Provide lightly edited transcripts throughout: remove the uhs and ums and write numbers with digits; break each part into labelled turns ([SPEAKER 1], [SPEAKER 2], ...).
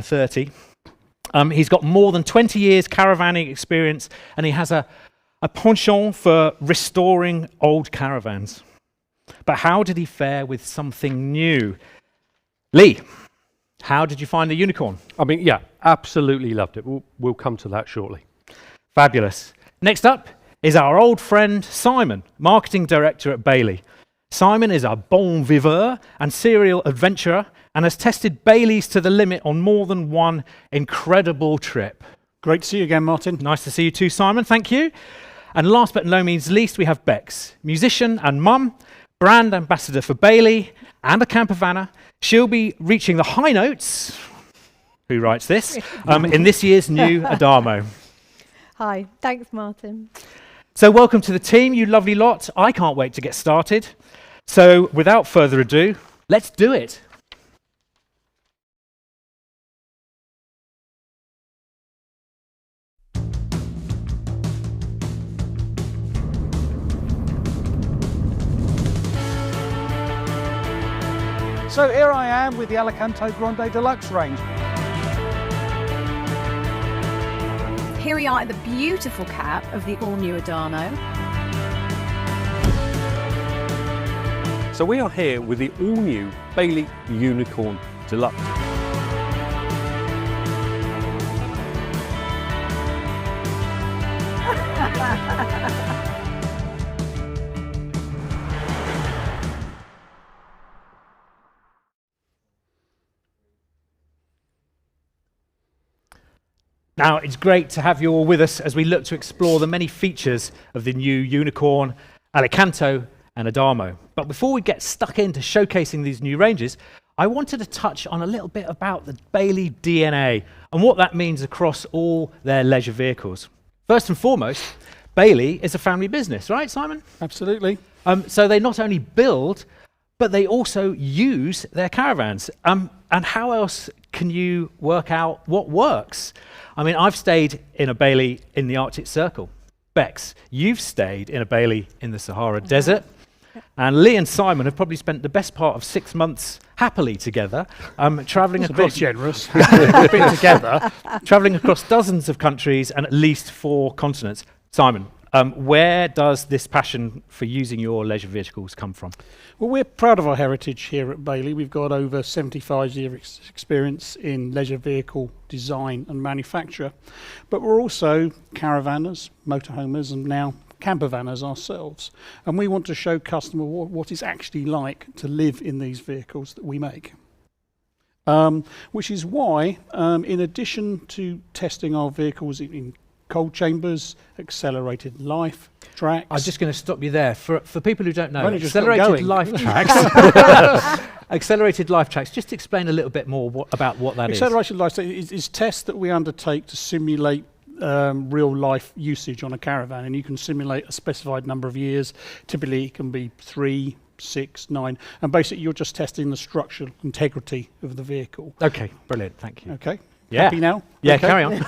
[SPEAKER 1] 𝗨𝗶𝗆𝗃𝗍𝗃. He's got more than 20 years caravanning experience, and he has a penchant for restoring old caravans. But how did he fare with something new? Lee, how did you find the Unicorn?
[SPEAKER 2] I mean, yeah, absolutely loved it. We'll come to that shortly.
[SPEAKER 1] Fabulous. Next up is our old friend Simon, Marketing Director at Bailey. Simon is a bon viveur and serial adventurer and has tested Baileys to the limit on more than one incredible trip.
[SPEAKER 3] Great to see you again, Martin.
[SPEAKER 1] Nice to see you too, Simon. Thank you. And last but no means least, we have Bex, musician and mum, brand ambassador for Bailey and a camper vanner. She'll be reaching the high notes, who writes this, in this year's new Adamo.
[SPEAKER 4] Hi, thanks Martin.
[SPEAKER 1] So welcome to the team, you lovely lot. I can't wait to get started. So without further ado, let's do it.
[SPEAKER 3] So here I am with the Alicanto Grande Deluxe range.
[SPEAKER 5] Here we are at the beautiful cab of the all-new Adamo.
[SPEAKER 2] So we are here with the all-new Bailey Unicorn Deluxe.
[SPEAKER 1] Now, it's great to have you all with us as we look to explore the many features of the new Unicorn, Alicanto and Adamo. But before we get stuck into showcasing these new ranges, I wanted to touch on a little bit about the Bailey DNA and what that means across all their leisure vehicles. First and foremost, Bailey is a family business, right, Simon?
[SPEAKER 3] Absolutely.
[SPEAKER 1] So they not only build, but they also use their caravans. And how else can you work out what works? I mean, I've stayed in a Bailey in the Arctic Circle. Bex, you've stayed in a Bailey in the Sahara Desert. And Lee and Simon have probably spent the best part of 6 months happily together, travelling across...
[SPEAKER 3] a bit generous.
[SPEAKER 1] Travelling across dozens of countries and at least 4 continents. Simon, where does this passion for using your leisure vehicles come from?
[SPEAKER 3] Well, we're proud of our heritage here at Bailey. We've got over 75 years experience in leisure vehicle design and manufacture, but we're also caravanners, motorhomers, and now camper vanners ourselves. And we want to show customers what it's actually like to live in these vehicles that we make. Which is why, in addition to testing our vehicles in cold chambers, accelerated life tracks.
[SPEAKER 1] I'm just going to stop you there. For people who don't know,
[SPEAKER 3] accelerated
[SPEAKER 1] life tracks. Accelerated life tracks. Just explain a little bit more about what that is.
[SPEAKER 3] Accelerated life tracks is tests that we undertake to simulate real life usage on a caravan, and you can simulate a specified number of years. Typically it can be 3, 6, 9, and basically you're just testing the structural integrity of the vehicle.
[SPEAKER 1] Okay, brilliant. Thank you.
[SPEAKER 3] Okay.
[SPEAKER 1] Yeah.
[SPEAKER 3] Happy now?
[SPEAKER 1] Yeah,
[SPEAKER 3] Okay.
[SPEAKER 1] carry on.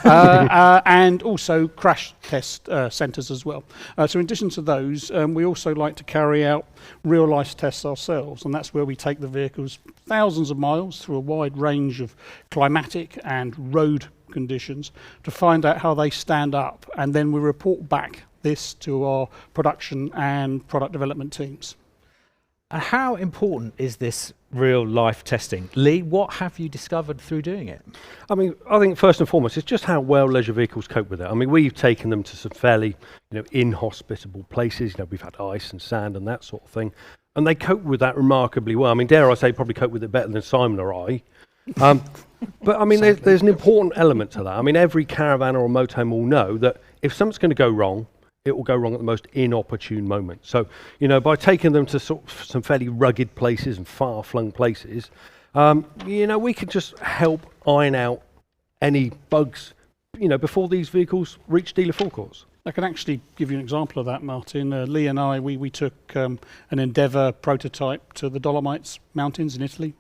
[SPEAKER 3] And also crash test centres as well. So in addition to those, we also like to carry out real life tests ourselves, and that's where we take the vehicles thousands of miles through a wide range of climatic and road conditions to find out how they stand up, and then we report back this to our production and product development teams.
[SPEAKER 1] And how important is this real life testing? Lee, what have you discovered through doing it?
[SPEAKER 2] I mean, I think first and foremost, it's just how well leisure vehicles cope with it. I mean, we've taken them to some fairly, inhospitable places. We've had ice and sand and that sort of thing, and they cope with that remarkably well. I mean, dare I say, probably cope with it better than Simon or I. But I mean, there's an important element to that. I mean, every caravan or a motorhome will know that if something's going to go wrong, it will go wrong at the most inopportune moment. So, by taking them to sort of some fairly rugged places and far-flung places, we can just help iron out any bugs, before these vehicles reach dealer forecourts.
[SPEAKER 3] I can actually give you an example of that, Martin. Lee and I, we took an Endeavour prototype to the Dolomites Mountains in Italy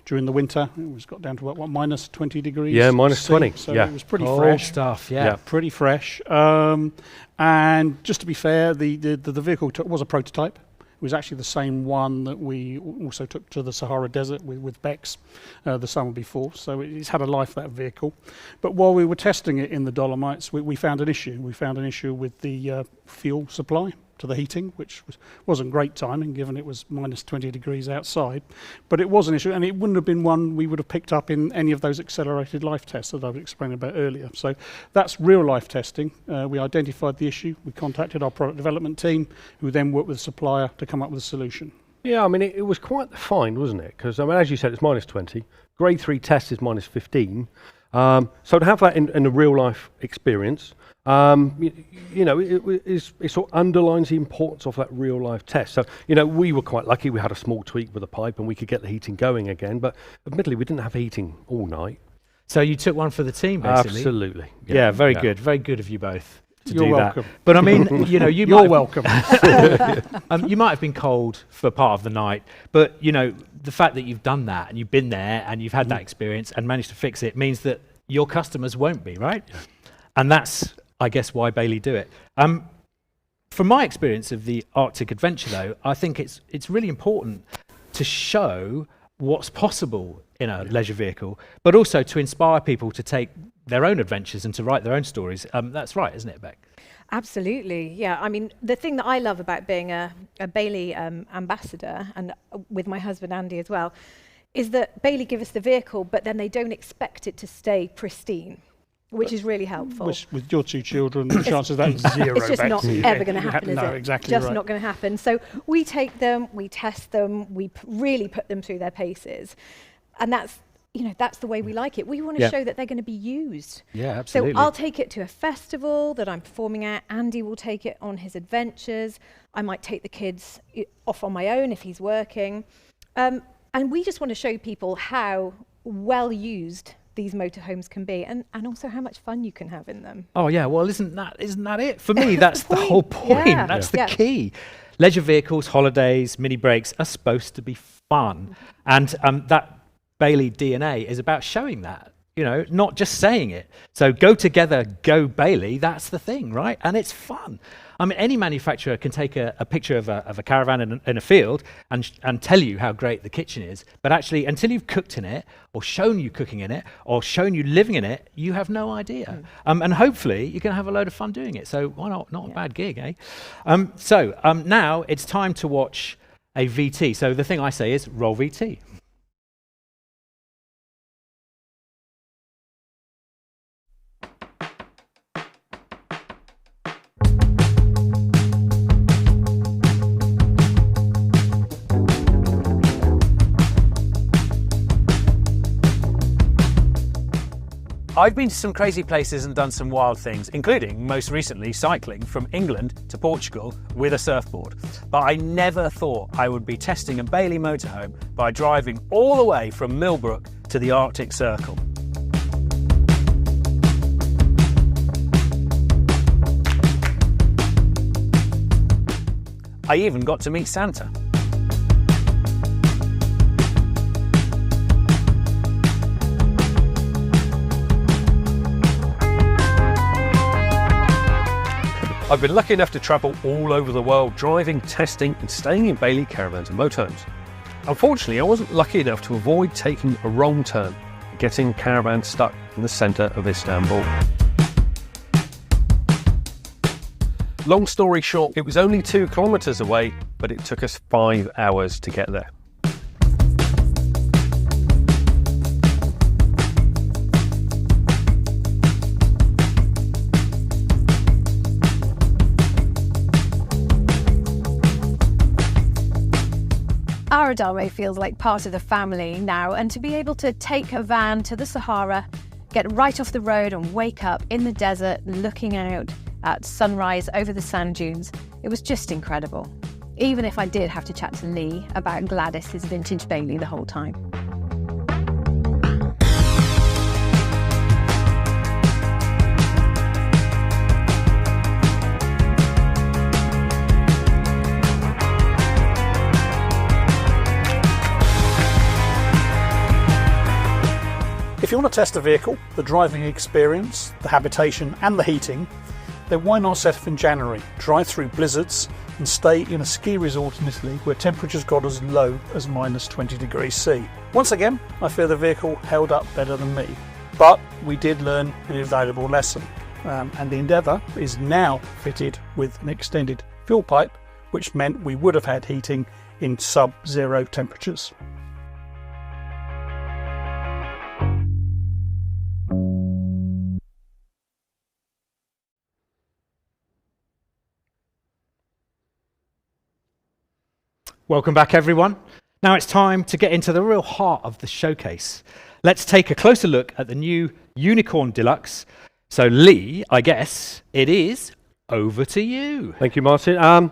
[SPEAKER 3] during the winter. It was got down to what minus 20 degrees.
[SPEAKER 2] Yeah, minus
[SPEAKER 3] C,
[SPEAKER 2] 20.
[SPEAKER 3] So
[SPEAKER 2] yeah.
[SPEAKER 3] it was pretty
[SPEAKER 1] Cold
[SPEAKER 3] fresh.
[SPEAKER 1] stuff,
[SPEAKER 2] Yeah.
[SPEAKER 3] Pretty fresh. And just to be fair, the vehicle was a prototype. It was actually the same one that we also took to the Sahara Desert with Bex the summer before. So it's had a life, that vehicle. But while we were testing it in the Dolomites, we found an issue. We found an issue with the fuel supply to the heating, which wasn't great timing given it was minus 20 degrees outside. But it was an issue, and it wouldn't have been one we would have picked up in any of those accelerated life tests that I was explaining about earlier. So that's real life testing. We identified the issue, we contacted our product development team, who then worked with the supplier to come up with a solution.
[SPEAKER 2] Yeah, I mean, it was quite the find, wasn't it? Because, I mean, as you said, it's minus 20. Grade 3 test is minus 15. So to have that in a real life experience, it sort of underlines the importance of that real life test. So, we were quite lucky. We had a small tweak with the pipe and we could get the heating going again. But admittedly, we didn't have heating all night.
[SPEAKER 1] So you took one for the team, basically?
[SPEAKER 2] Absolutely.
[SPEAKER 1] Yeah, very good. Very good of you both to
[SPEAKER 3] You're
[SPEAKER 1] do
[SPEAKER 3] welcome.
[SPEAKER 1] that. But I mean,
[SPEAKER 3] You're welcome.
[SPEAKER 1] You might have been cold for part of the night, but the fact that you've done that and you've been there and you've had that experience and managed to fix it means that your customers won't be, right? Yeah. And that's, I guess, why Bailey do it. From my experience of the Arctic adventure, though, I think it's really important to show what's possible in a leisure vehicle, but also to inspire people to take their own adventures and to write their own stories. That's right, isn't it, Beck?
[SPEAKER 4] Absolutely, yeah. I mean, the thing that I love about being a Bailey ambassador, and with my husband Andy as well, is that Bailey give us the vehicle, but then they don't expect it to stay pristine, which is really helpful.
[SPEAKER 3] Which, with your two children, the chances of that is zero.
[SPEAKER 4] It's just not ever going to happen, is
[SPEAKER 3] no,
[SPEAKER 4] it?
[SPEAKER 3] exactly
[SPEAKER 4] Just
[SPEAKER 3] right.
[SPEAKER 4] not going to happen. So we take them, we test them, we really put them through their paces, and that's the way we like it. We want to show that they're going to be used.
[SPEAKER 1] Yeah, absolutely.
[SPEAKER 4] So I'll take it to a festival that I'm performing at. Andy will take it on his adventures. I might take the kids off on my own if he's working. And we just want to show people how well used these motorhomes can be, and also how much fun you can have in them.
[SPEAKER 1] Oh yeah, well isn't that it? For me, that's the whole point.
[SPEAKER 4] Yeah.
[SPEAKER 1] That's the key. Leisure vehicles, holidays, mini breaks are supposed to be fun, and that Bailey DNA is about showing that. Not just saying it. So go together, go Bailey. That's the thing, right? And it's fun. I mean, any manufacturer can take a picture of a caravan in a field and tell you how great the kitchen is. But actually, until you've cooked in it, or shown you cooking in it, or shown you living in it, you have no idea. And hopefully, you can have a load of fun doing it. So why not? Not a bad gig, eh? Now it's time to watch a VT. So the thing I say is roll VT. I've been to some crazy places and done some wild things, including, most recently, cycling from England to Portugal with a surfboard. But I never thought I would be testing a Bailey motorhome by driving all the way from Millbrook to the Arctic Circle. I even got to meet Santa.
[SPEAKER 2] I've been lucky enough to travel all over the world, driving, testing and staying in Bailey caravans and motorhomes. Unfortunately, I wasn't lucky enough to avoid taking a wrong turn and getting a caravan stuck in the centre of Istanbul. Long story short, it was only 2 kilometres away, but it took us 5 hours to get there.
[SPEAKER 5] Our Adamo feels like part of the family now, and to be able to take a van to the Sahara, get right off the road and wake up in the desert looking out at sunrise over the sand dunes, it was just incredible. Even if I did have to chat to Lee about 𝗨𝗶𝗶𝗁 vintage Bailey the whole time.
[SPEAKER 3] If you want to test a vehicle, the driving experience, the habitation and the heating, then why not set off in January, drive through blizzards and stay in a ski resort in Italy where temperatures got as low as -20°C. Once again, I feel the vehicle held up better than me, but we did learn an invaluable lesson. And the Endeavour is now fitted with an extended fuel pipe, which meant we would have had heating in sub-zero temperatures.
[SPEAKER 1] Welcome back, everyone. Now it's time to get into the real heart of the showcase. Let's take a closer look at the new Unicorn Deluxe. So Lee, I guess it is over to you.
[SPEAKER 2] Thank you, Martin. I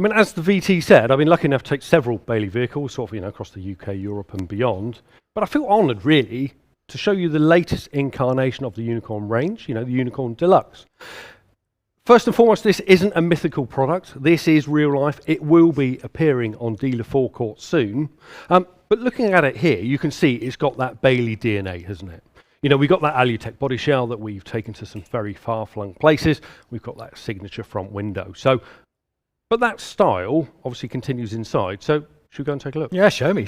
[SPEAKER 2] mean, as the VT said, I've been lucky enough to take several Bailey vehicles, sort of, across the UK, Europe and beyond. But I feel honoured, really, to show you the latest incarnation of the Unicorn range, the Unicorn Deluxe. First and foremost, this isn't a mythical product. This is real life. It will be appearing on dealer forecourt soon. But looking at it here, you can see it's got that Bailey DNA, hasn't it? We've got that 𝗨𝗶𝗶𝗁 body shell that we've taken to some very far-flung places. We've got that signature front window. But that style obviously continues inside. So should we go and take a look?
[SPEAKER 1] Yeah, show me.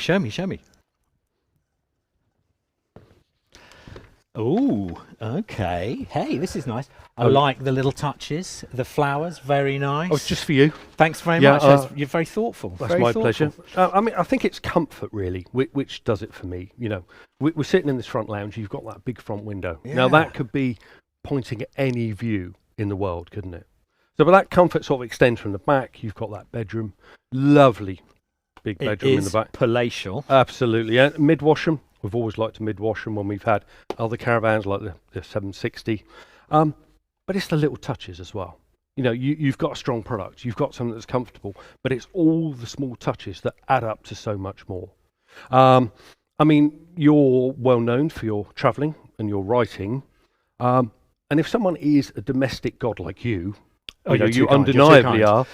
[SPEAKER 1] Oh, okay. Hey, this is nice. I like the little touches, the flowers, very nice.
[SPEAKER 2] Oh, it's just for you.
[SPEAKER 1] Thanks very much. You're very thoughtful.
[SPEAKER 2] That's my pleasure. I mean, I think it's comfort, really, which does it for me. We're sitting in this front lounge. You've got that big front window. Yeah. Now, that could be pointing at any view in the world, couldn't it? So, but that comfort sort of extends from the back. You've got that bedroom. Lovely big bedroom in the back.
[SPEAKER 1] Palatial.
[SPEAKER 2] Absolutely. And mid-washroom. We've always liked to mid-wash them when we've had other caravans like the 𝗶𝗶𝗁cie. But it's the little touches as well. You've got a strong product. You've got something that's comfortable. But it's all the small touches that add up to so much more. I mean, you're well known for your travelling and your writing. And if someone is a domestic god like you, you undeniably are.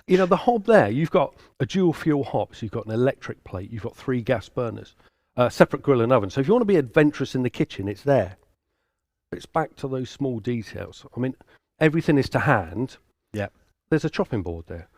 [SPEAKER 2] The hob there, you've got a dual fuel hob. So you've got an electric plate. You've got 3 gas burners. Separate grill and oven. So if you want to be adventurous in the kitchen, it's there. But it's back to those small details. I mean, everything is to hand.
[SPEAKER 1] Yeah.
[SPEAKER 2] There's a chopping board there.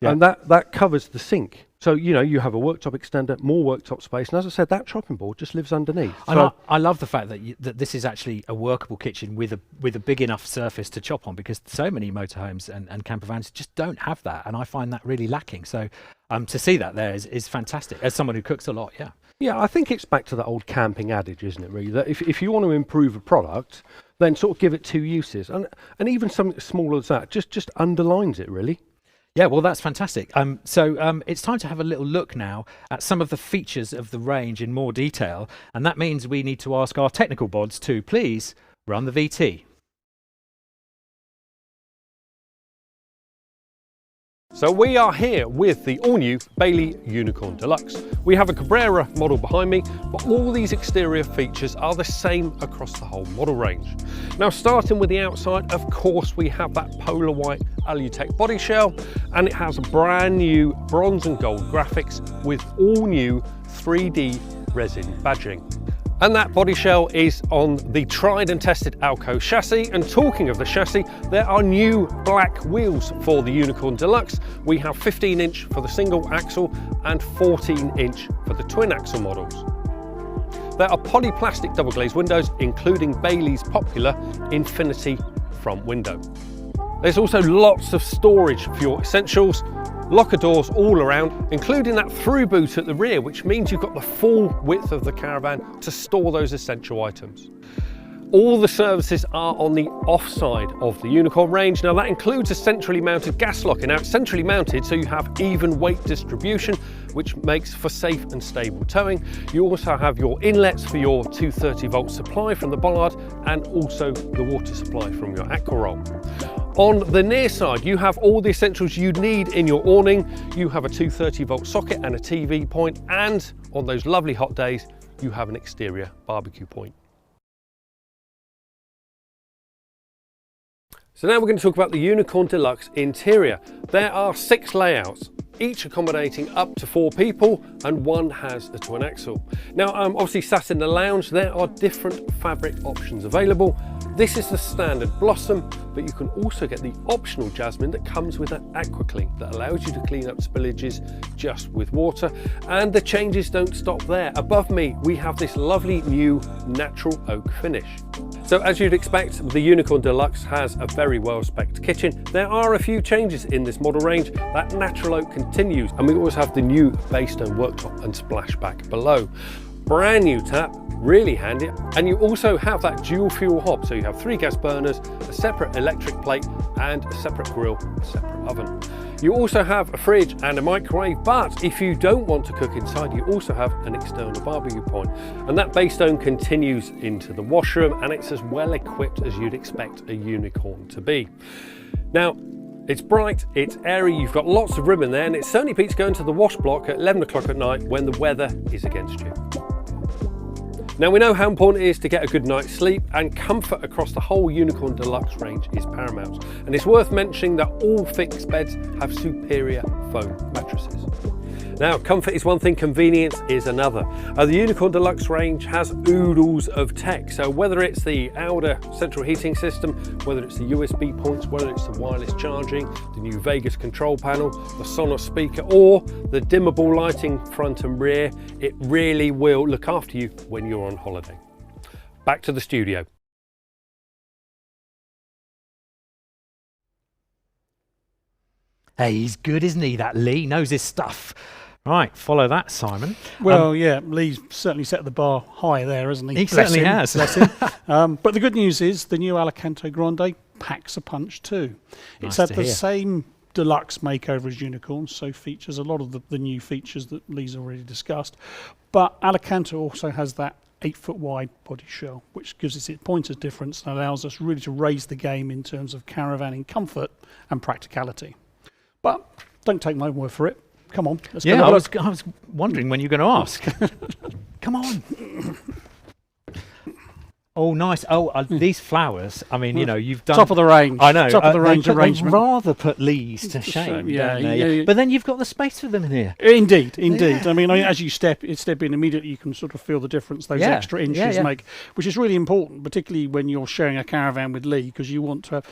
[SPEAKER 1] Yeah.
[SPEAKER 2] And that covers the sink. So, you have a worktop extender, more worktop space. And as I said, that chopping board just lives underneath.
[SPEAKER 1] I love the fact that this is actually a workable kitchen with a big enough surface to chop on, because so many motorhomes and camper vans just don't have that. And I find that really lacking. So to see that there is fantastic. As someone who cooks a lot, yeah.
[SPEAKER 2] Yeah, I think it's back to that old camping adage, isn't it, really? That if you want to improve a product, then sort of give it 2 uses. And even something as small as that just underlines it, really.
[SPEAKER 1] Yeah, well, that's fantastic. So it's time to have a little look now at some of the features of the range in more detail. And that means we need to ask our technical bods to please run the VT.
[SPEAKER 2] So we are here with the all-new Bailey Unicorn Deluxe. We have a 𝗥𝗴𝗄𝗄 model behind me, but all these exterior features are the same across the whole model range. Now, starting with the outside, of course, we have that polar white 𝗨𝗶𝗶𝗁 body shell, and it has brand new bronze and gold graphics with all new 3D resin badging. And that body shell is on the tried and tested 𝗨𝗏𝗃𝗱𝗃 chassis. And talking of the chassis, there are new black wheels for the Unicorn Deluxe. We have 15-inch for the single axle and 14-inch for the twin axle models. There are polyplastic double glazed windows, including Bailey's popular Infinity front window. There's also lots of storage for your essentials, locker doors all around, including that through boot at the rear, which means you've got the full width of the caravan to store those essential items. All the services are on the offside of the Unicorn range. Now that includes a centrally mounted gas lock. Now it's centrally mounted so you have even weight distribution, which makes for safe and stable towing. You also have your inlets for your 230-volt supply from the bollard and also the water supply from your 𝗥்𝗴𝗲. On the near side, you have all the essentials you need in your awning. You have a 230-volt socket and a TV point, and on those lovely hot days, you have an exterior barbecue point. So now we're going to talk about the Unicorn Deluxe interior. There are 6 layouts, each accommodating up to 4 people, and one has a twin axle. Now, obviously sat in the lounge, there are different fabric options available. This is the standard Blossom, but you can also get the optional Jasmine that comes with an 𝗥்𝗴𝗃𝗱𝗃 that allows you to clean up spillages just with water. And the changes don't stop there. Above me, we have this lovely new natural oak finish. So as you'd expect, the Unicorn Deluxe has a very well-spec'd kitchen. There are a few changes in this model range. That natural oak continues, and we always have the new base stone worktop and splashback below. Brand new tap, really handy, and you also have that dual fuel hob, so you have 3 gas burners, a separate electric plate and a separate grill, a separate oven. You also have a fridge and a microwave, but if you don't want to cook inside, you also have an external barbecue point, and that base stone continues into the washroom, and it's as well equipped as you'd expect a Unicorn to be. Now, it's bright, it's airy, you've got lots of room in there, and it certainly beats going to the wash block at 11 o'clock at night when the weather is against you. Now we know how important it is to get a good night's sleep, and comfort across the whole Unicorn Deluxe range is paramount. And it's worth mentioning that all fixed beds have superior foam mattresses. Now, comfort is one thing, convenience is another. The Unicorn Deluxe range has oodles of tech. So whether it's the 𝗨𝗏𝗃𝗱𝗃 central heating system, whether it's the USB points, whether it's the wireless charging, the new 𝗏𝗏𝗃𝗱𝗃 control panel, the Sonos speaker, or the dimmable lighting front and rear, it really will look after you when you're on holiday. Back to the studio.
[SPEAKER 1] Hey, he's good, isn't he, that Lee? Knows his stuff. Right, follow that, Simon.
[SPEAKER 3] Well, yeah, Lee's certainly set the bar high there, hasn't he?
[SPEAKER 1] He certainly has.
[SPEAKER 3] Bless him. But the good news is the new Alicanto Grande packs a punch too. It's
[SPEAKER 1] Nice
[SPEAKER 3] had
[SPEAKER 1] to
[SPEAKER 3] the
[SPEAKER 1] hear.
[SPEAKER 3] same deluxe makeover as Unicorn, so features a lot of the new features that Lee's already discussed. But Alicanto also has that 8-foot wide body shell, which gives us its points of difference and allows us really to raise the game in terms of caravanning comfort and practicality. But don't take my word for it. Come on, let's go.
[SPEAKER 1] Yeah, I was wondering when you're going to ask. Come on. Oh, nice. Oh, these flowers. I mean, you know, you've done
[SPEAKER 3] Top of the range.
[SPEAKER 1] I know.
[SPEAKER 3] Top of the range
[SPEAKER 1] they
[SPEAKER 3] arrangement.
[SPEAKER 1] rather put Lee's to shame.
[SPEAKER 3] Yeah,
[SPEAKER 1] don't they?
[SPEAKER 3] yeah.
[SPEAKER 1] But then you've got the space for them in here.
[SPEAKER 3] Indeed, indeed.
[SPEAKER 1] Yeah.
[SPEAKER 3] I mean, as you step in immediately, you can sort of feel the difference those
[SPEAKER 1] Yeah,
[SPEAKER 3] extra inches
[SPEAKER 1] yeah.
[SPEAKER 3] make, which is really important, particularly when you're sharing a caravan with Lee, because you want to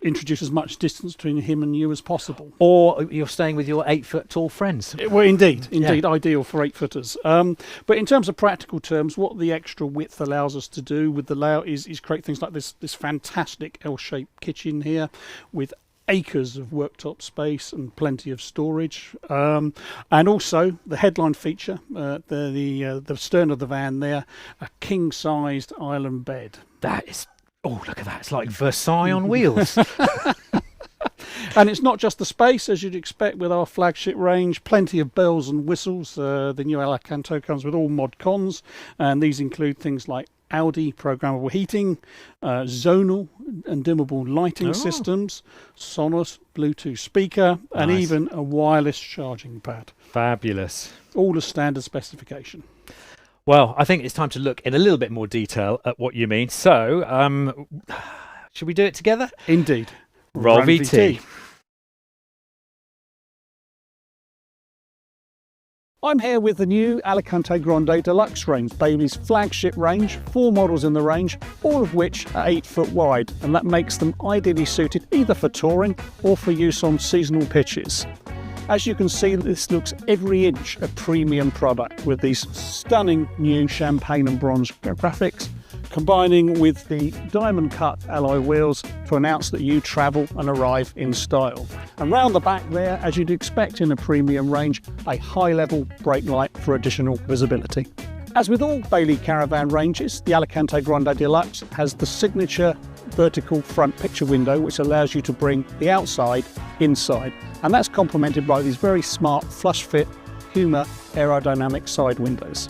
[SPEAKER 3] introduce as much distance between him and you as possible.
[SPEAKER 1] Or you're staying with your 8-foot tall friends.
[SPEAKER 3] Well, indeed, ideal for 8-footers. But in terms of practical terms, what the extra width allows us to do with the layout is create things like this fantastic L-shaped kitchen here with acres of worktop space and plenty of storage, and also the headline feature, the stern of the van there, a king-sized island bed.
[SPEAKER 1] That is. Oh, look at that. It's like Versailles on wheels.
[SPEAKER 3] And it's not just the space, as you'd expect with our flagship range. Plenty of bells and whistles. The new Alicanto comes with all mod cons, and these include things like Audi programmable heating, zonal and dimmable lighting systems, Sonos Bluetooth speaker, and
[SPEAKER 1] Nice.
[SPEAKER 3] even a wireless charging pad.
[SPEAKER 1] Fabulous.
[SPEAKER 3] All as standard specification.
[SPEAKER 1] Well, I think it's time to look in a little bit more detail at what you mean. So, should we do it together?
[SPEAKER 3] Indeed.
[SPEAKER 1] Roll
[SPEAKER 3] Run
[SPEAKER 1] VT.
[SPEAKER 3] I'm here with the new Alicanto Grande Deluxe range, Bailey's flagship range, 4 models in the range, all of which are 8 foot wide, and that makes them ideally suited either for touring or for use on seasonal pitches. As you can see, this looks every inch a premium product with these stunning new champagne and bronze graphics, combining with the diamond cut alloy wheels to announce that you travel and arrive in style. And round the back there, as you'd expect in a premium range, a high level brake light for additional visibility. As with all Bailey caravan ranges, the Alicanto Grande Deluxe has the signature vertical front picture window, which allows you to bring the outside inside. And that's complemented by these very smart flush fit 𝗏𝗏 aerodynamic side windows.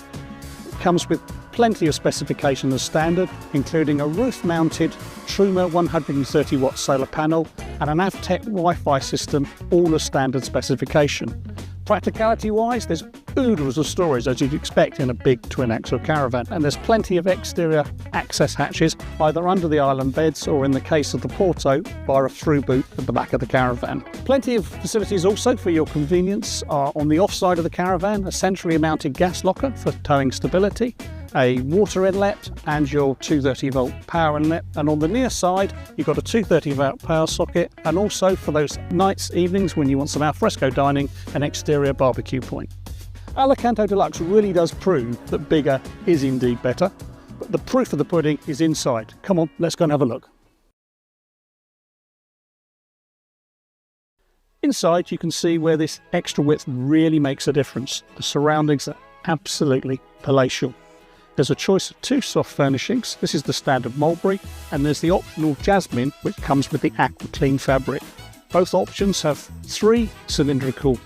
[SPEAKER 3] It comes with plenty of specification as standard, including a roof-mounted 𝗏𝗏 130-watt solar panel and an AVTEC Wi-Fi system, all as standard specification. Practicality-wise, there's oodles of storage as you'd expect in a big twin-axle caravan, and there's plenty of exterior access hatches either under the island beds or, in the case of the Porto, via a through boot at the back of the caravan. Plenty of facilities also for your convenience are on the off side of the caravan, a centrally mounted gas locker for towing stability, a water inlet and your 230-volt power inlet, and on the near side you've got a 230-volt power socket, and also for those nights, evenings when you want some alfresco dining, an exterior barbecue point. Alicanto Deluxe really does prove that bigger is indeed better, but the proof of the pudding is inside. Come on, let's go and have a look. Inside you can see where this extra width really makes a difference. The surroundings are absolutely palatial. There's a choice of 2 soft furnishings. This is the standard mulberry, and there's the optional jasmine, which comes with the aqua clean fabric. Both options have 3 cylindrical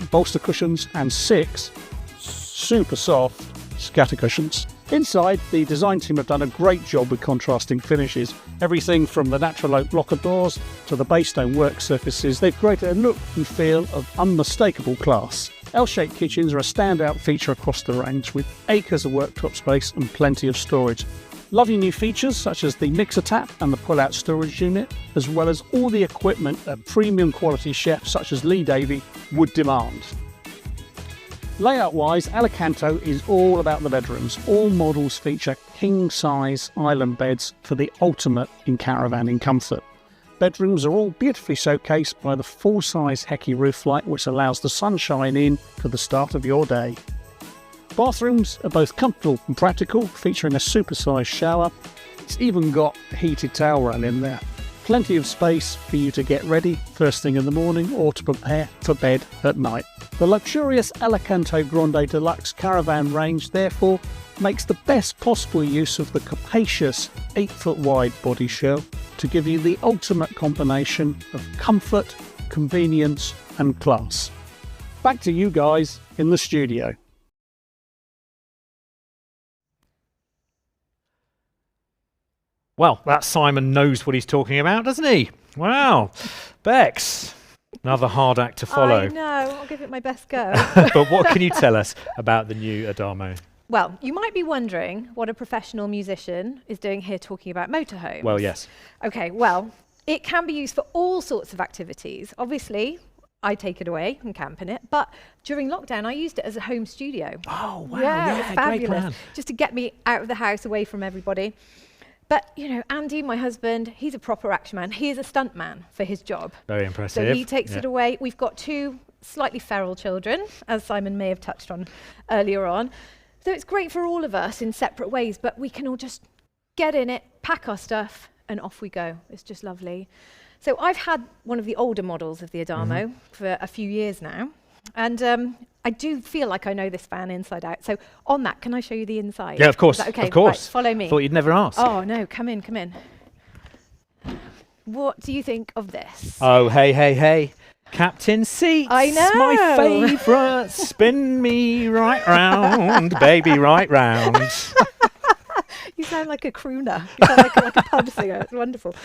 [SPEAKER 3] bolster cushions and 6 super soft scatter cushions. Inside, the design team have done a great job with contrasting finishes. Everything from the natural oak blocker doors to the base stone work surfaces, they've created a look and feel of unmistakable class. L-shaped kitchens are a standout feature across the range, with acres of worktop space and plenty of storage. Lovely new features such as the mixer tap and the pull-out storage unit, as well as all the equipment a premium quality chef such as 𝗨𝗶𝗰𝘁cie would demand. Layout-wise, Alicanto is all about the bedrooms. All models feature king-size island beds for the ultimate in caravanning comfort. Bedrooms are all beautifully showcased by the full-size 𝗥𝗴𝗴𝗁 roof light, which allows the sunshine in for the start of your day. Bathrooms are both comfortable and practical, featuring a super-sized shower. It's even got a heated towel rail in there. Plenty of space for you to get ready first thing in the morning or to prepare for bed at night. The luxurious Alicanto Grande Deluxe caravan range therefore makes the best possible use of the capacious 8 foot wide body shell to give you the ultimate combination of comfort, convenience and class. Back to you guys in the studio.
[SPEAKER 1] Well, that Simon knows what he's talking about, doesn't he? Wow. Bex, another hard act to follow.
[SPEAKER 4] I know, I'll give it my best go.
[SPEAKER 1] But what can you tell us about the new Adamo?
[SPEAKER 4] Well, you might be wondering what a professional musician is doing here talking about motorhomes.
[SPEAKER 1] Well, yes.
[SPEAKER 4] Okay, well, it can be used for all sorts of activities. Obviously, I take it away and camp in it, but during lockdown, I used it as a home studio.
[SPEAKER 1] Oh, wow.
[SPEAKER 4] Yeah, it was
[SPEAKER 1] great
[SPEAKER 4] fabulous.
[SPEAKER 1] plan.
[SPEAKER 4] Just to get me out of the house, away from everybody. But, you know, Andy, my husband, he's a proper action man. He is a stunt man for his job.
[SPEAKER 1] Very impressive.
[SPEAKER 4] So he takes it away. We've got 2 slightly feral children, as Simon may have touched on earlier on. So it's great for all of us in separate ways, but we can all just get in it, pack our stuff, and off we go. It's just lovely. So I've had one of the older models of the Adamo for a few years now, and I do feel like I know this van inside out. So on that, can I show you the inside?
[SPEAKER 1] Yeah, of course.
[SPEAKER 4] Is that okay?
[SPEAKER 1] Of course.
[SPEAKER 4] Right, follow me.
[SPEAKER 1] Thought you'd never ask.
[SPEAKER 4] Oh no, come in, come in. What do you think of this?
[SPEAKER 1] Oh, hey, hey, hey. Captain Seats.
[SPEAKER 4] I know.
[SPEAKER 1] My favourite. Spin me right round, baby, right round.
[SPEAKER 4] You sound like a crooner. You sound like a pub singer. It's wonderful.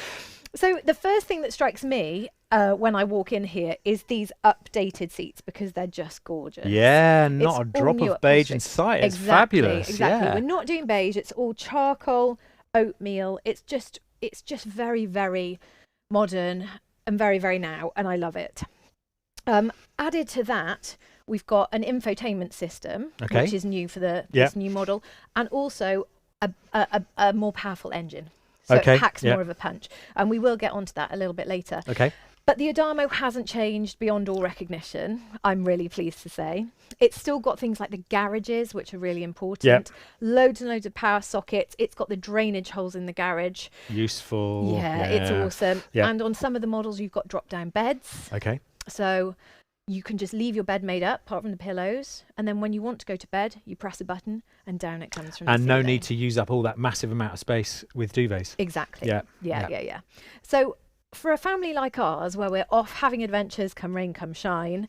[SPEAKER 4] So the first thing that strikes me when I walk in here is these updated seats, because they're just gorgeous.
[SPEAKER 1] Yeah, not
[SPEAKER 4] It's
[SPEAKER 1] a
[SPEAKER 4] all
[SPEAKER 1] drop
[SPEAKER 4] new
[SPEAKER 1] of beige in
[SPEAKER 4] upholstery.
[SPEAKER 1] sight. It's
[SPEAKER 4] Exactly,
[SPEAKER 1] fabulous.
[SPEAKER 4] exactly.
[SPEAKER 1] Yeah.
[SPEAKER 4] We're not doing beige. It's all charcoal, oatmeal. It's just very, very modern and very, very now, and I love it. Added to that, we've got an infotainment system,
[SPEAKER 1] Okay.
[SPEAKER 4] which is new for
[SPEAKER 1] Yeah.
[SPEAKER 4] this new model, and also a more powerful engine. So
[SPEAKER 1] Okay,
[SPEAKER 4] it packs
[SPEAKER 1] yeah.
[SPEAKER 4] more of a punch. And we will get onto that a little bit later.
[SPEAKER 1] Okay.
[SPEAKER 4] But the Adamo hasn't changed beyond all recognition, I'm really pleased to say. It's still got things like the garages, which are really important. Loads and loads of power sockets. It's got the drainage holes in the garage.
[SPEAKER 1] Useful.
[SPEAKER 4] Yeah, it's awesome.
[SPEAKER 1] Yeah.
[SPEAKER 4] And on some of the models, you've got drop-down beds.
[SPEAKER 1] Okay.
[SPEAKER 4] So you can just leave your bed made up, apart from the pillows. And then when you want to go to bed, you press a button and down it comes from the
[SPEAKER 1] And no
[SPEAKER 4] ceiling.
[SPEAKER 1] need to use up all that massive amount of space with duvets.
[SPEAKER 4] Exactly.
[SPEAKER 1] Yeah.
[SPEAKER 4] Yeah. So for a family like ours, where we're off having adventures, come rain, come shine,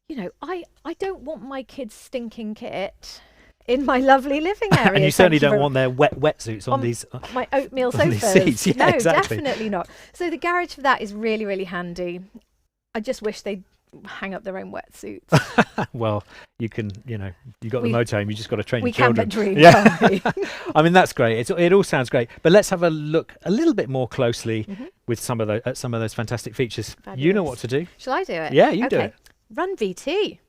[SPEAKER 4] you know, I don't want my kids' stinking kit in my lovely living area.
[SPEAKER 1] And you certainly don't want their wet wetsuits on these.
[SPEAKER 4] my oatmeal
[SPEAKER 1] on these
[SPEAKER 4] sofas.
[SPEAKER 1] seats. Yeah,
[SPEAKER 4] No,
[SPEAKER 1] exactly.
[SPEAKER 4] definitely not. So the garage for that is really, really handy. I just wish they'd hang up their own wetsuits.
[SPEAKER 1] Well, you can, you know, you got
[SPEAKER 4] We-
[SPEAKER 1] the motorhome. You just got to train
[SPEAKER 4] We
[SPEAKER 1] your
[SPEAKER 4] can
[SPEAKER 1] children.
[SPEAKER 4] but dream,
[SPEAKER 1] Yeah.
[SPEAKER 4] can't we?
[SPEAKER 1] I mean, that's great. It all sounds great. But let's have a look a little bit more closely
[SPEAKER 4] Mhm.
[SPEAKER 1] with some of those fantastic features. You know
[SPEAKER 4] Fabulous.
[SPEAKER 1] what to do.
[SPEAKER 4] Shall I do it?
[SPEAKER 1] Yeah, you do
[SPEAKER 4] Okay.
[SPEAKER 1] it.
[SPEAKER 4] Run VT.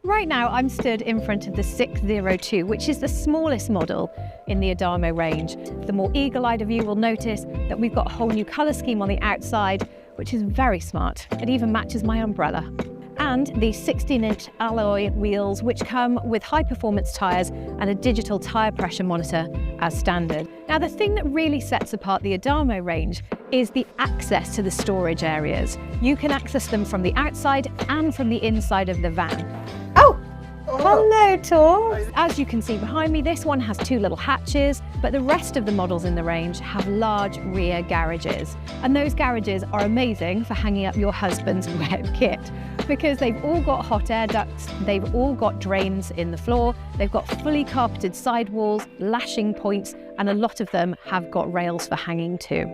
[SPEAKER 5] Right now, I'm stood in front of the 602, which is the smallest model in the Adamo range. The more eagle-eyed of you will notice that we've got a whole new colour scheme on the outside, which is very smart. It even matches my umbrella. And the 16-inch alloy wheels, which come with high-performance tyres and a digital tyre pressure monitor as standard. Now, the thing that really sets apart the Adamo range is the access to the storage areas. You can access them from the outside and from the inside of the van. Oh! Hello, Tom. As you can see behind me, this one has two little hatches, but the rest of the models in the range have large rear garages. And those garages are amazing for hanging up your husband's wet kit because they've all got hot air ducts, they've all got drains in the floor, they've got fully carpeted sidewalls, lashing points, and a lot of them have got rails for hanging too.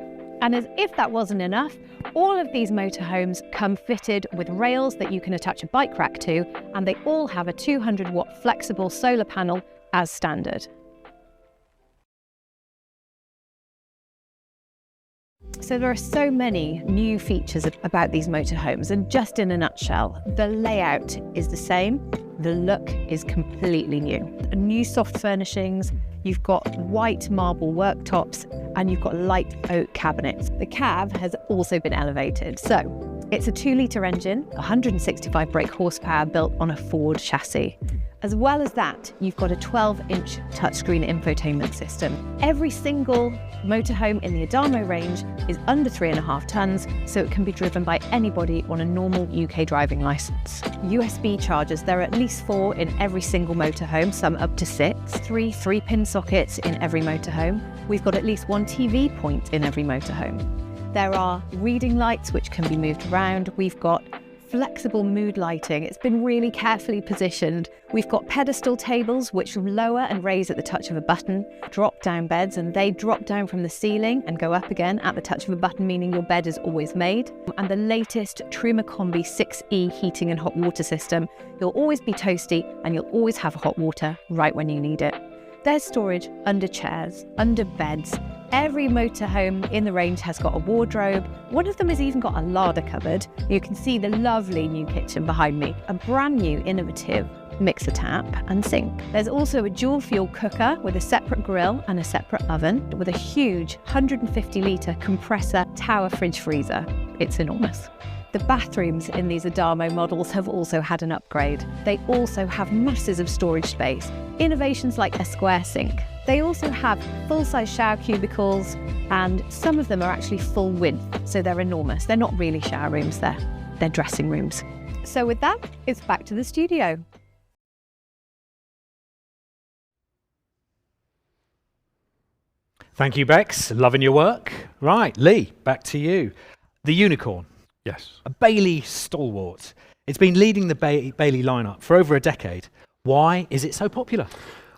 [SPEAKER 5] And as if that wasn't enough, all of these motorhomes come fitted with rails that you can attach a bike rack to, and they all have a 200-watt flexible solar panel as standard. So there are so many new features about these motorhomes, and just in a nutshell, the layout is the same, the look is completely new. New soft furnishings, you've got white marble worktops, and you've got light oak cabinets. The cab has also been elevated. So it's a 2-litre engine, 165 brake horsepower built on a Ford chassis. As well as that, you've got a 12-inch touchscreen infotainment system. Every single motorhome in the Adamo range is under 3.5 tons, so it can be driven by anybody on a normal UK driving licence. USB chargers, there are at least 4 in every single motorhome, some up to 6. 3 3-pin sockets in every motorhome. We've got at least 1 TV point in every motorhome. There are reading lights which can be moved around. We've got flexible mood lighting. It's been really carefully positioned. We've got pedestal tables which lower and raise at the touch of a button, drop-down beds, and they drop down from the ceiling and go up again at the touch of a button, meaning your bed is always made. And the latest 𝗵𝗶𝗰𝘁cie heating and hot water system. You'll always be toasty and you'll always have hot water right when you need it. There's storage under chairs, under beds. Every motorhome in the range has got a wardrobe. One of them has even got a larder cupboard. You can see the lovely new kitchen behind me. A brand new innovative mixer tap and sink. There's also a dual fuel cooker with a separate grill and a separate oven with a huge 150-litre compressor tower fridge freezer. It's enormous. The bathrooms in these Adamo models have also had an upgrade. They also have masses of storage space. Innovations like a square sink. They also have full-size shower cubicles, and some of them are actually full width, so they're enormous. They're not really shower rooms, they're dressing rooms. So with that, it's back to the studio.
[SPEAKER 1] Thank you, Bex. Loving your work. Right, Lee, back to you. The Unicorn,
[SPEAKER 2] Yes.
[SPEAKER 1] a Bailey stalwart. It's been leading the Bailey lineup for over a decade. Why is it so popular?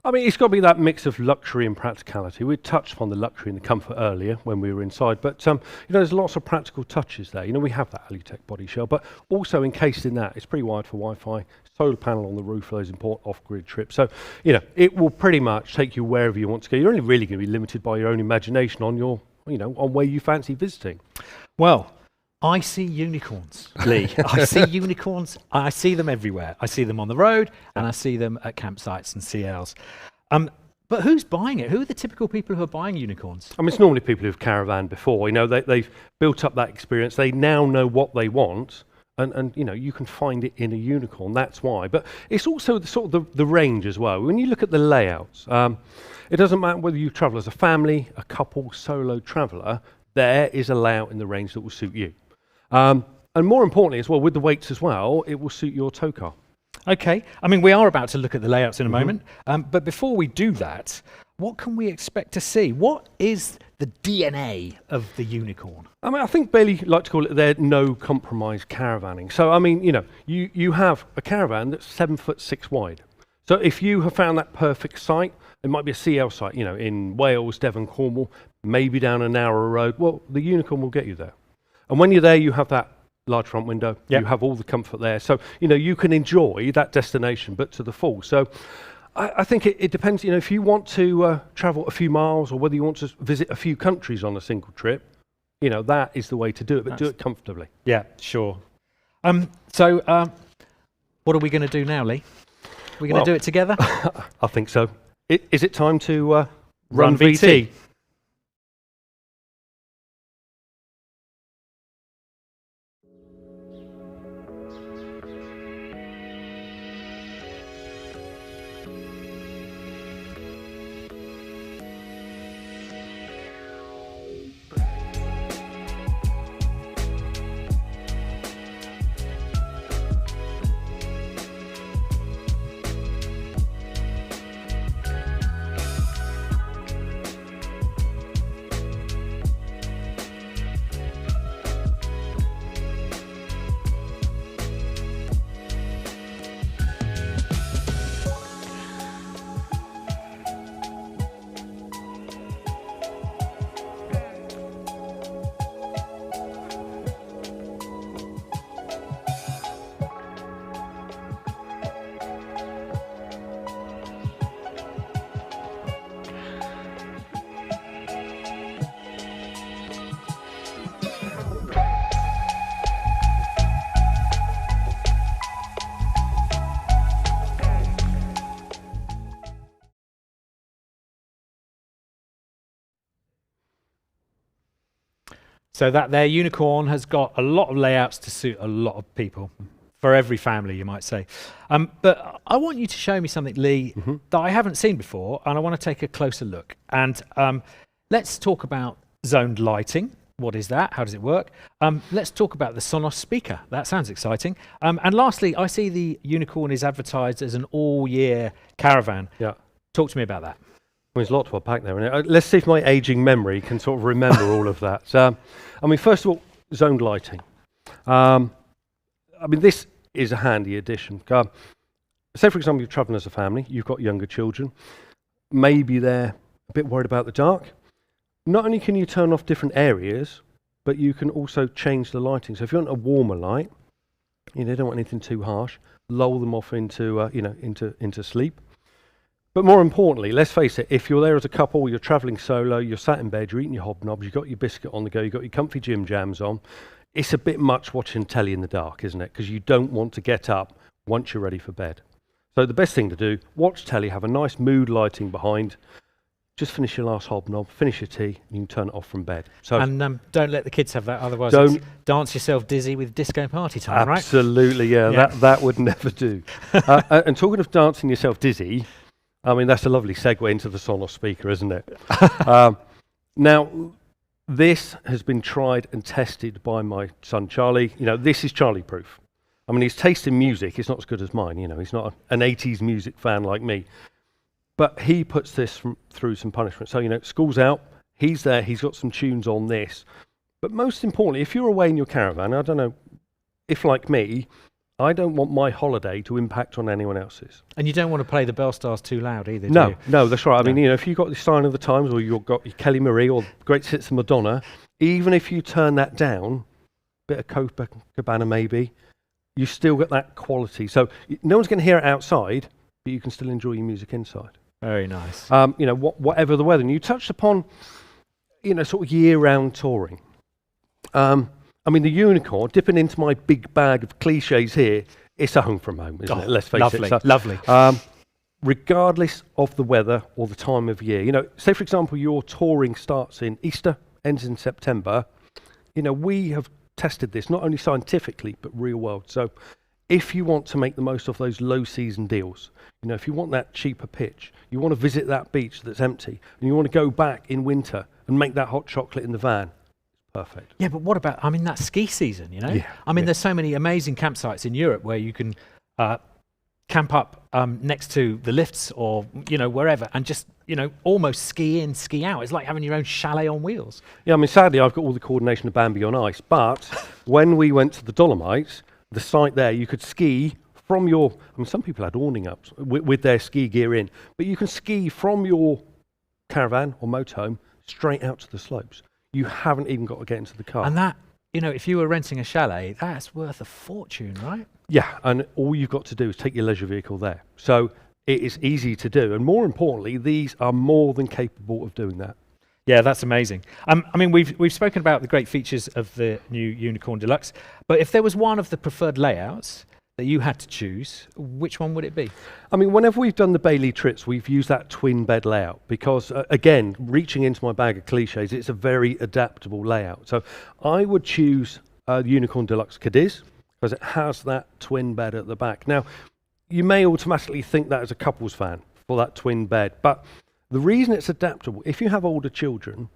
[SPEAKER 2] I mean, it's got to be that mix of luxury and practicality. We touched upon the luxury and the comfort earlier when we were inside, but there's lots of practical touches there. We have that Alitech body shell, but also encased in that, it's pretty wide for Wi-Fi, solar panel on the roof for those important off-grid trips. So, it will pretty much take you wherever you want to go. You're only really going to be limited by your own imagination on your, on where you fancy visiting.
[SPEAKER 1] Well, I see unicorns, Lee. I see unicorns. I see them everywhere. I see them on the road, and I see them at campsites and CLs. But who's buying it? Who are the typical people who are buying unicorns?
[SPEAKER 2] I mean, it's normally people who've caravan before. You know, they've built up that experience. They now know what they want, and you know, you can find it in a unicorn. That's why. But it's also the range as well. When you look at the layouts, it doesn't matter whether you travel as a family, a couple, solo traveller. There is a layout in the range that will suit you. And more importantly as well, with the weights as well, it will suit your tow car.
[SPEAKER 1] Okay, I mean, we are about to look at the layouts in a moment, but before we do that, what can we expect to see? What is the DNA of the unicorn? I
[SPEAKER 2] mean, I think Bailey like to call it their no compromise caravanning. So, I mean, you know, you have a caravan that's 7'6" wide. So if you have found that perfect site, it might be a CL site, you know, in Wales, Devon, Cornwall, maybe down a narrower road, well, the unicorn will get you there. And when you're there, you have that large front window, you have all the comfort there. So, you know, you can enjoy that destination, but to the full. So I think it depends, you know, if you want to travel a few miles or whether you want to visit a few countries on a single trip, you know, that is the way to do it, but do it comfortably.
[SPEAKER 1] Yeah, sure. So what are we going to do now, Lee? We're going to do it together?
[SPEAKER 2] I think so. Is it time to run VT?
[SPEAKER 1] So that their unicorn has got a lot of layouts to suit a lot of people, for every family, you might say. But I want you to show me something, Lee, that I haven't seen before, and I want to take a closer look. And let's talk about zoned lighting. What is that? How does it work? Let's talk about the Sonos speaker. That sounds exciting. And lastly, I see the unicorn is advertised as an all-year caravan.
[SPEAKER 2] Yeah. Talk
[SPEAKER 1] to me about that.
[SPEAKER 2] Well, there's a lot to unpack there. And let's see if my aging memory can sort of remember all of that. I mean, first of all, zoned lighting. I mean, this is a handy addition. Say, for example, you're traveling as a family, you've got younger children. Maybe they're a bit worried about the dark. Not only can you turn off different areas, but you can also change the lighting. So if you want a warmer light, you know, don't want anything too harsh, lull them off into, into sleep. But more importantly, let's face it, if you're there as a couple, you're travelling solo, you're sat in bed, you're eating your hobnobs, you've got your biscuit on the go, you've got your comfy gym jams on, it's a bit much watching telly in the dark, isn't it? Because you don't want to get up once you're ready for bed. So the best thing to do, watch telly, have a nice mood lighting behind, just finish your last hobnob, finish your tea, and you can turn it off from bed. So
[SPEAKER 1] and don't let the kids have that, otherwise it's dance yourself dizzy with disco party time, right?
[SPEAKER 2] Absolutely, yeah. That would never do. And talking of dancing yourself dizzy, I mean, that's a lovely segue into the Sonos speaker, isn't it? Now, this has been tried and tested by my son, Charlie. You know, this is Charlie-proof. I mean, his taste in music is not as good as mine. You know, he's not an 80s music fan like me. But he puts this through some punishment. So, you know, school's out, he's there, he's got some tunes on this. But most importantly, if you're away in your caravan, I don't know, if like me, I don't want my holiday to impact on anyone else's.
[SPEAKER 1] And you don't want to play the Belstars too loud either, do you?
[SPEAKER 2] No, that's right. I mean, you know, if you've got the Sign of the Times or you've got your Kelly Marie or Great Hits of Madonna, even if you turn that down, bit of Copacabana maybe, you still get that quality. So no one's going to hear it outside, but you can still enjoy your music inside.
[SPEAKER 1] Very nice.
[SPEAKER 2] You know, whatever the weather. And you touched upon, you know, sort of year-round touring. I mean, the Unicorn, dipping into my big bag of cliches here, it's a home from home, isn't it? Let's face
[SPEAKER 1] lovely,
[SPEAKER 2] it. So,
[SPEAKER 1] lovely.
[SPEAKER 2] Regardless of the weather or the time of year, you know, say for example, your touring starts in Easter, ends in September. You know, we have tested this not only scientifically but real world. So, if you want to make the most of those low season deals, you know, if you want that cheaper pitch, you want to visit that beach that's empty, and you want to go back in winter and make that hot chocolate in the van, perfect.
[SPEAKER 1] Yeah, but what about, I mean, that ski season, you know?
[SPEAKER 2] Yeah,
[SPEAKER 1] I mean,
[SPEAKER 2] yeah.
[SPEAKER 1] there's so many amazing campsites in Europe where you can camp up next to the lifts or, you know, wherever and just, you know, almost ski in, ski out. It's like having your own chalet on wheels.
[SPEAKER 2] Yeah, I mean, sadly, I've got all the coordination of Bambi on ice, but when we went to the Dolomites, the site there, you could ski from your, I mean, some people had awning up with their ski gear in, but you can ski from your caravan or motorhome straight out to the slopes. You haven't even got to get into the car.
[SPEAKER 1] And that, you know, if you were renting a chalet, that's worth a fortune, right?
[SPEAKER 2] Yeah, and all you've got to do is take your leisure vehicle there. So it is easy to do. And more importantly, these are more than capable of doing that.
[SPEAKER 1] Yeah, that's amazing. I mean, we've spoken about the great features of the new Unicorn Deluxe, but if there was one of the preferred layouts that you had to choose, which one would it be?
[SPEAKER 2] I mean, whenever we've done the Bailey trips, we've used that twin bed layout because, again, reaching into my bag of cliches, it's a very adaptable layout. So I would choose the Unicorn Deluxe Cadiz because it has that twin bed at the back. Now, you may automatically think that as a couples fan for that twin bed, but the reason it's adaptable, if you have older children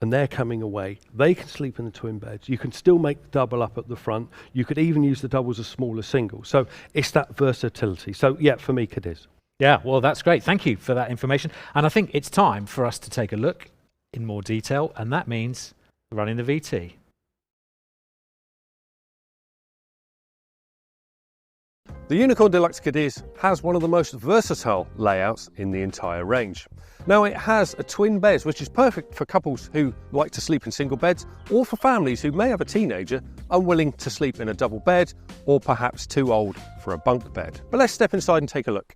[SPEAKER 2] and they're coming away, they can sleep in the twin beds. You can still make the double up at the front. You could even use the doubles as smaller singles. So it's that versatility. So yeah, for me, Cadiz.
[SPEAKER 1] Yeah, well, that's great. Thank you for that information. And I think it's time for us to take a look in more detail, and that means running the VT.
[SPEAKER 6] The Unicorn Deluxe Cadiz has one of the most versatile layouts in the entire range. Now it has a twin bed, which is perfect for couples who like to sleep in single beds, or for families who may have a teenager unwilling to sleep in a double bed, or perhaps too old for a bunk bed. But let's step inside and take a look.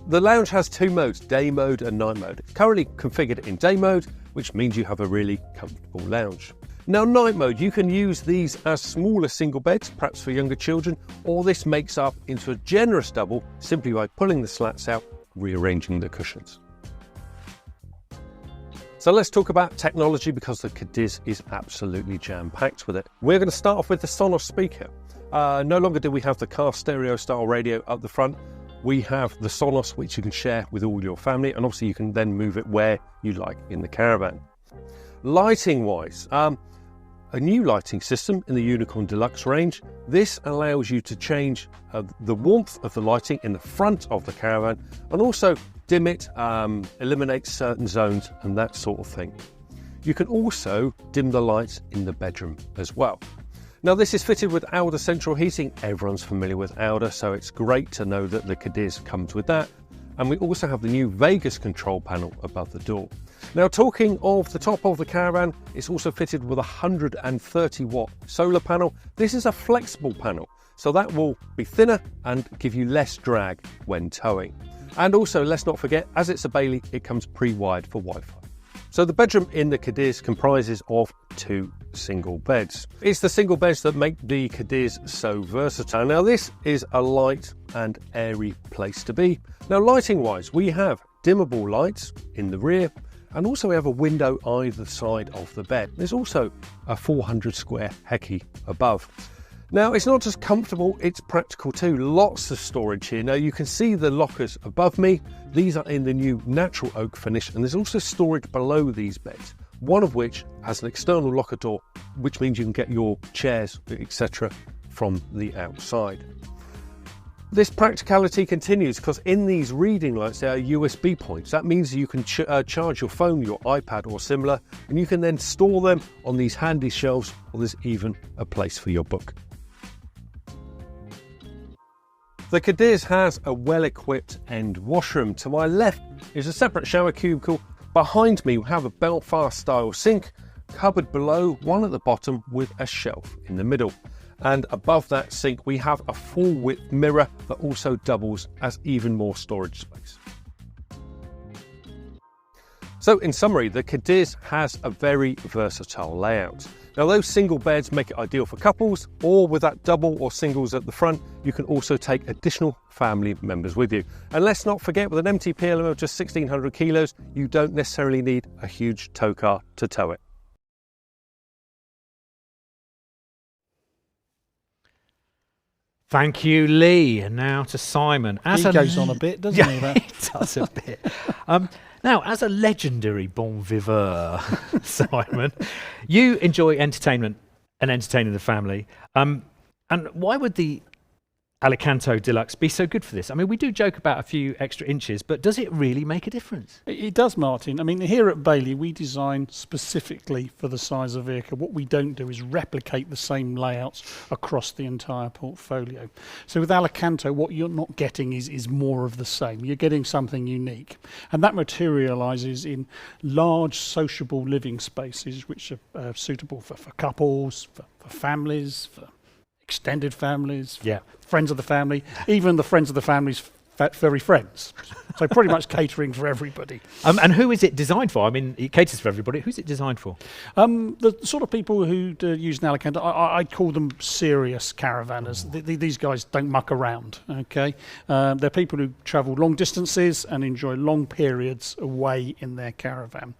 [SPEAKER 6] The lounge has two modes, day mode and night mode. It's currently configured in day mode, which means you have a really comfortable lounge. Now night mode, you can use these as smaller single beds, perhaps for younger children, or this makes up into a generous double simply by pulling the slats out, rearranging the cushions. So let's talk about technology because the Cadiz is absolutely jam-packed with it. We're going to start off with the Sonos speaker. No longer do we have the car stereo style radio up the front. We have the Sonos, which you can share with all your family, and obviously you can then move it where you like in the caravan. Lighting wise, a new lighting system in the Unicorn Deluxe range. This allows you to change the warmth of the lighting in the front of the caravan and also dim it, eliminate certain zones and that sort of thing. You can also dim the lights in the bedroom as well. Now this is fitted with 𝗨𝗏 central heating. Everyone's familiar with 𝗨𝗏, so it's great to know that the Cadiz comes with that. And we also have the new Vegas control panel above the door. Now talking of the top of the caravan, it's also fitted with a 130 watt solar panel. This is a flexible panel, so that will be thinner and give you less drag when towing. And also, let's not forget, as it's a Bailey, it comes pre-wired for Wi-Fi. So the bedroom in the Cadiz comprises of two single beds. It's the single beds that make the Cadiz so versatile. Now this is a light and airy place to be. Now lighting wise, we have dimmable lights in the rear, and also we have a window either side of the bed. There's also a 400 square 𝗥𝗡𝗄 above. Now it's not just comfortable, it's practical too. Lots of storage here. Now you can see the lockers above me. These are in the new natural oak finish, and there's also storage below these beds, one of which has an external locker door, which means you can get your chairs, etc. from the outside. This practicality continues because in these reading lights there are USB points. That means you can charge your phone, your iPad or similar, and you can then store them on these handy shelves, or there's even a place for your book. The Cadiz has a well-equipped end washroom. To my left is a separate shower cubicle. Behind me we have a Belfast style sink, cupboard below, one at the bottom with a shelf in the middle. And above that sink we have a full width mirror that also doubles as even more storage space. So in summary, the Cadiz has a very versatile layout. Now those single beds make it ideal for couples, or with that double or singles at the front, you can also take additional family members with you. And let's not forget, with an MTPLM of just 1600 kilos, you don't necessarily need a huge tow car to tow it.
[SPEAKER 1] Thank you, Lee. And now to Simon.
[SPEAKER 3] He goes on a bit, doesn't he?
[SPEAKER 1] He does a bit. Now, as a legendary bon viveur, Simon, you enjoy entertainment and entertaining the family. And why would the Alicanto Deluxe be so good for this? I mean, we do joke about a few extra inches, but does it really make a difference?
[SPEAKER 3] It does, Martin. I mean, here at Bailey, we design specifically for the size of vehicle. What we don't do is replicate the same layouts across the entire portfolio. So with Alicanto, what you're not getting is more of the same. You're getting something unique. And that materialises in large sociable living spaces, which are suitable for couples, for families, for extended families, friends of the family, even the friends of the family's very friends. So pretty much catering for everybody.
[SPEAKER 1] And who is it designed for? I mean, it caters for everybody. Who's it designed for?
[SPEAKER 3] The sort of people who use an Alicanto, I'd call them serious caravanners. These guys don't muck around, okay? They're people who travel long distances and enjoy long periods away in their caravan.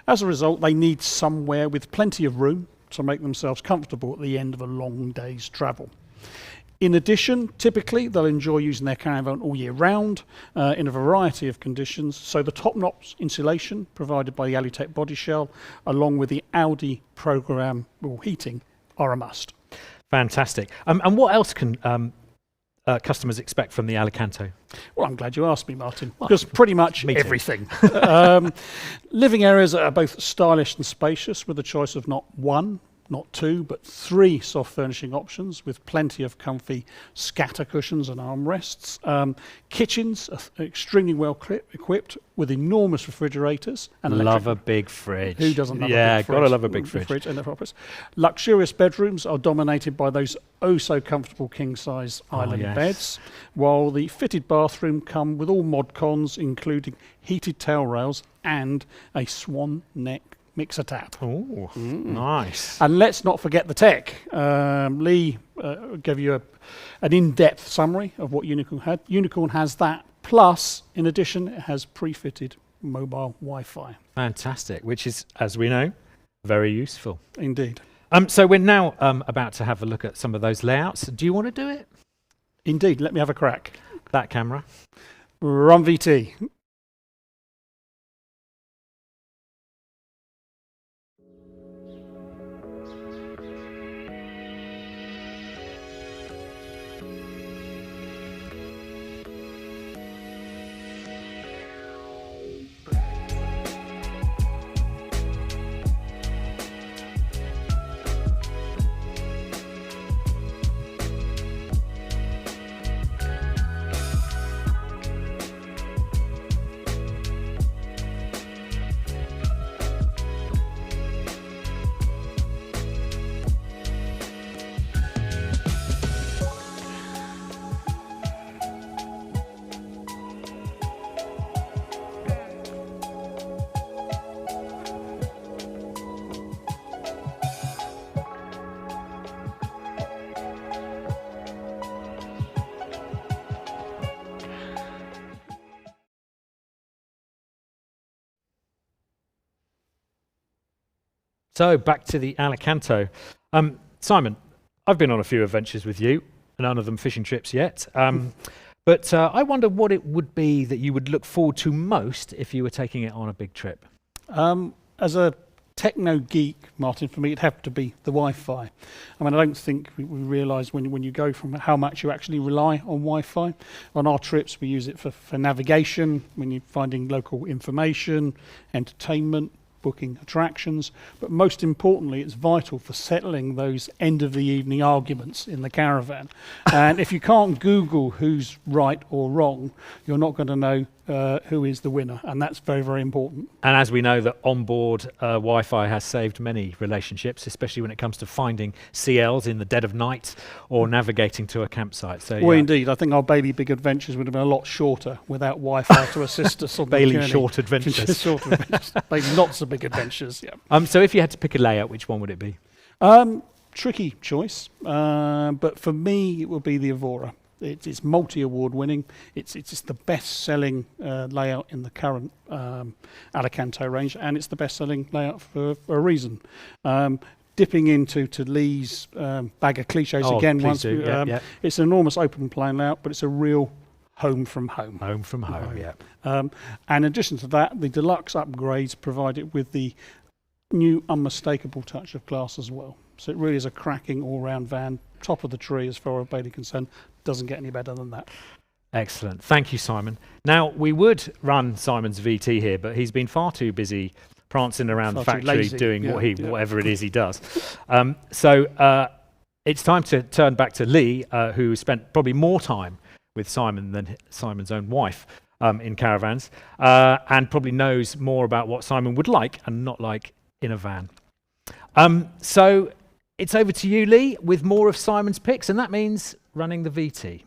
[SPEAKER 3] As a result, they need somewhere with plenty of room to make themselves comfortable at the end of a long day's travel. In addition, typically they'll enjoy using their caravan all year round in a variety of conditions. So the top-notch insulation provided by the Alitech body shell, along with the Audi programmable heating, are a must.
[SPEAKER 1] Fantastic. And what else can customers expect from the Alicanto?
[SPEAKER 3] Well, I'm glad you asked me, Martin, because pretty much everything. Living areas are both stylish and spacious, with a choice of not one, not two, but three soft furnishing options with plenty of comfy scatter cushions and armrests. Kitchens are extremely well equipped with enormous refrigerators. And
[SPEAKER 1] love a big fridge.
[SPEAKER 3] Who doesn't love a big fridge?
[SPEAKER 1] Yeah, gotta love a big fridge.
[SPEAKER 3] And luxurious bedrooms are dominated by those oh-so-comfortable king-size island beds, while the fitted bathroom come with all mod cons, including heated towel rails and a swan neck mixer tap.
[SPEAKER 1] Oh, nice.
[SPEAKER 3] And let's not forget the tech. Lee gave you an in-depth summary of what Unicorn had. Unicorn has that, plus, in addition, it has pre-fitted mobile Wi-Fi.
[SPEAKER 1] Fantastic, which is, as we know, very useful.
[SPEAKER 3] Indeed.
[SPEAKER 1] So we're now about to have a look at some of those layouts. Do you want to do it?
[SPEAKER 3] Indeed, let me have a crack.
[SPEAKER 1] That camera.
[SPEAKER 3] Run VT.
[SPEAKER 1] So back to the Alicanto. Simon, I've been on a few adventures with you, none of them fishing trips yet. But I wonder what it would be that you would look forward to most if you were taking it on a big trip.
[SPEAKER 3] As a techno geek, Martin, for me it'd have to be the Wi-Fi. I mean, I don't think we realise when you go from how much you actually rely on Wi-Fi. On our trips we use it for navigation, when you're finding local information, entertainment, booking attractions, but most importantly it's vital for settling those end of the evening arguments in the caravan. And if you can't Google who's right or wrong, you're not going to know who is the winner, and that's very, very important.
[SPEAKER 1] And as we know, that onboard Wi-Fi has saved many relationships, especially when it comes to finding CLs in the dead of night or navigating to a campsite. So,
[SPEAKER 3] well, indeed, I think our Bailey Big Adventures would have been a lot shorter without Wi-Fi to assist us on
[SPEAKER 1] Bailey
[SPEAKER 3] the journey.
[SPEAKER 1] Short Adventures.
[SPEAKER 3] Short Adventures. Bailey Lots of Big Adventures, yeah.
[SPEAKER 1] So if you had to pick a layout, which one would it be?
[SPEAKER 3] Tricky choice, but for me it will be the Evora. It's multi-award winning. It's the best-selling layout in the current Alicanto range, and it's the best-selling layout for a reason. Dipping into lic's bag of cliches again. It's an enormous open plan layout, but it's a real home from home.
[SPEAKER 1] Home from home, yeah.
[SPEAKER 3] And in addition to that, the deluxe upgrades provide it with the new unmistakable touch of class as well. So it really is a cracking all-round van, top of the tree as far as Bailey concerned. Doesn't get any better than that.
[SPEAKER 1] Excellent. Thank you, Simon. Now, we would run Simon's VT here, but he's been far too busy prancing around the factory doing whatever it is he does. So it's time to turn back to Lee, who spent probably more time with Simon than Simon's own wife in caravans, and probably knows more about what Simon would like and not like in a van. So it's over to you, Lee, with more of Simon's picks, and that means running the VT.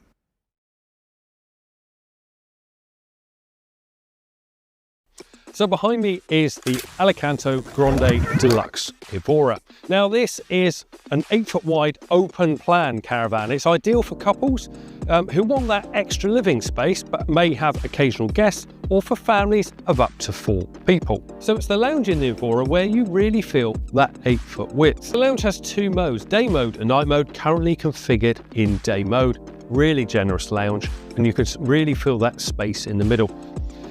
[SPEAKER 6] So behind me is the Alicanto Grande Deluxe Evora. Now this is an 8-foot wide open plan caravan. It's ideal for couples who want that extra living space but may have occasional guests, or for families of up to 4 people. So it's the lounge in the Evora where you really feel that 8-foot width. The lounge has 2 modes, day mode and night mode, currently configured in day mode. Really generous lounge, and you can really feel that space in the middle.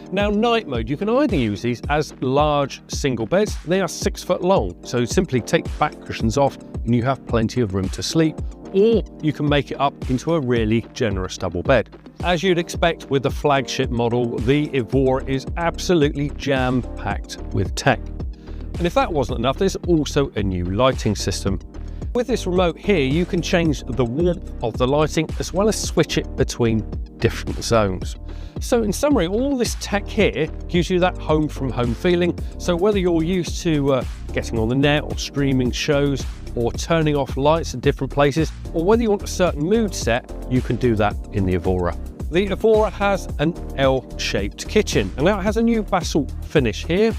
[SPEAKER 6] Now night mode, you can either use these as large single beds. They are 6 foot long, so simply take the back cushions off and you have plenty of room to sleep, or you can make it up into a really generous double bed. As you'd expect with the flagship model, the Evora is absolutely jam-packed with tech. And if that wasn't enough, there's also a new lighting system. With this remote here, you can change the warmth of the lighting as well as switch it between different zones. So in summary, all this tech here gives you that home from home feeling. So whether you're used to getting on the net or streaming shows or turning off lights at different places, or whether you want a certain mood set, you can do that in the Evora. The Evora has an L-shaped kitchen, and now it has a new basalt finish here.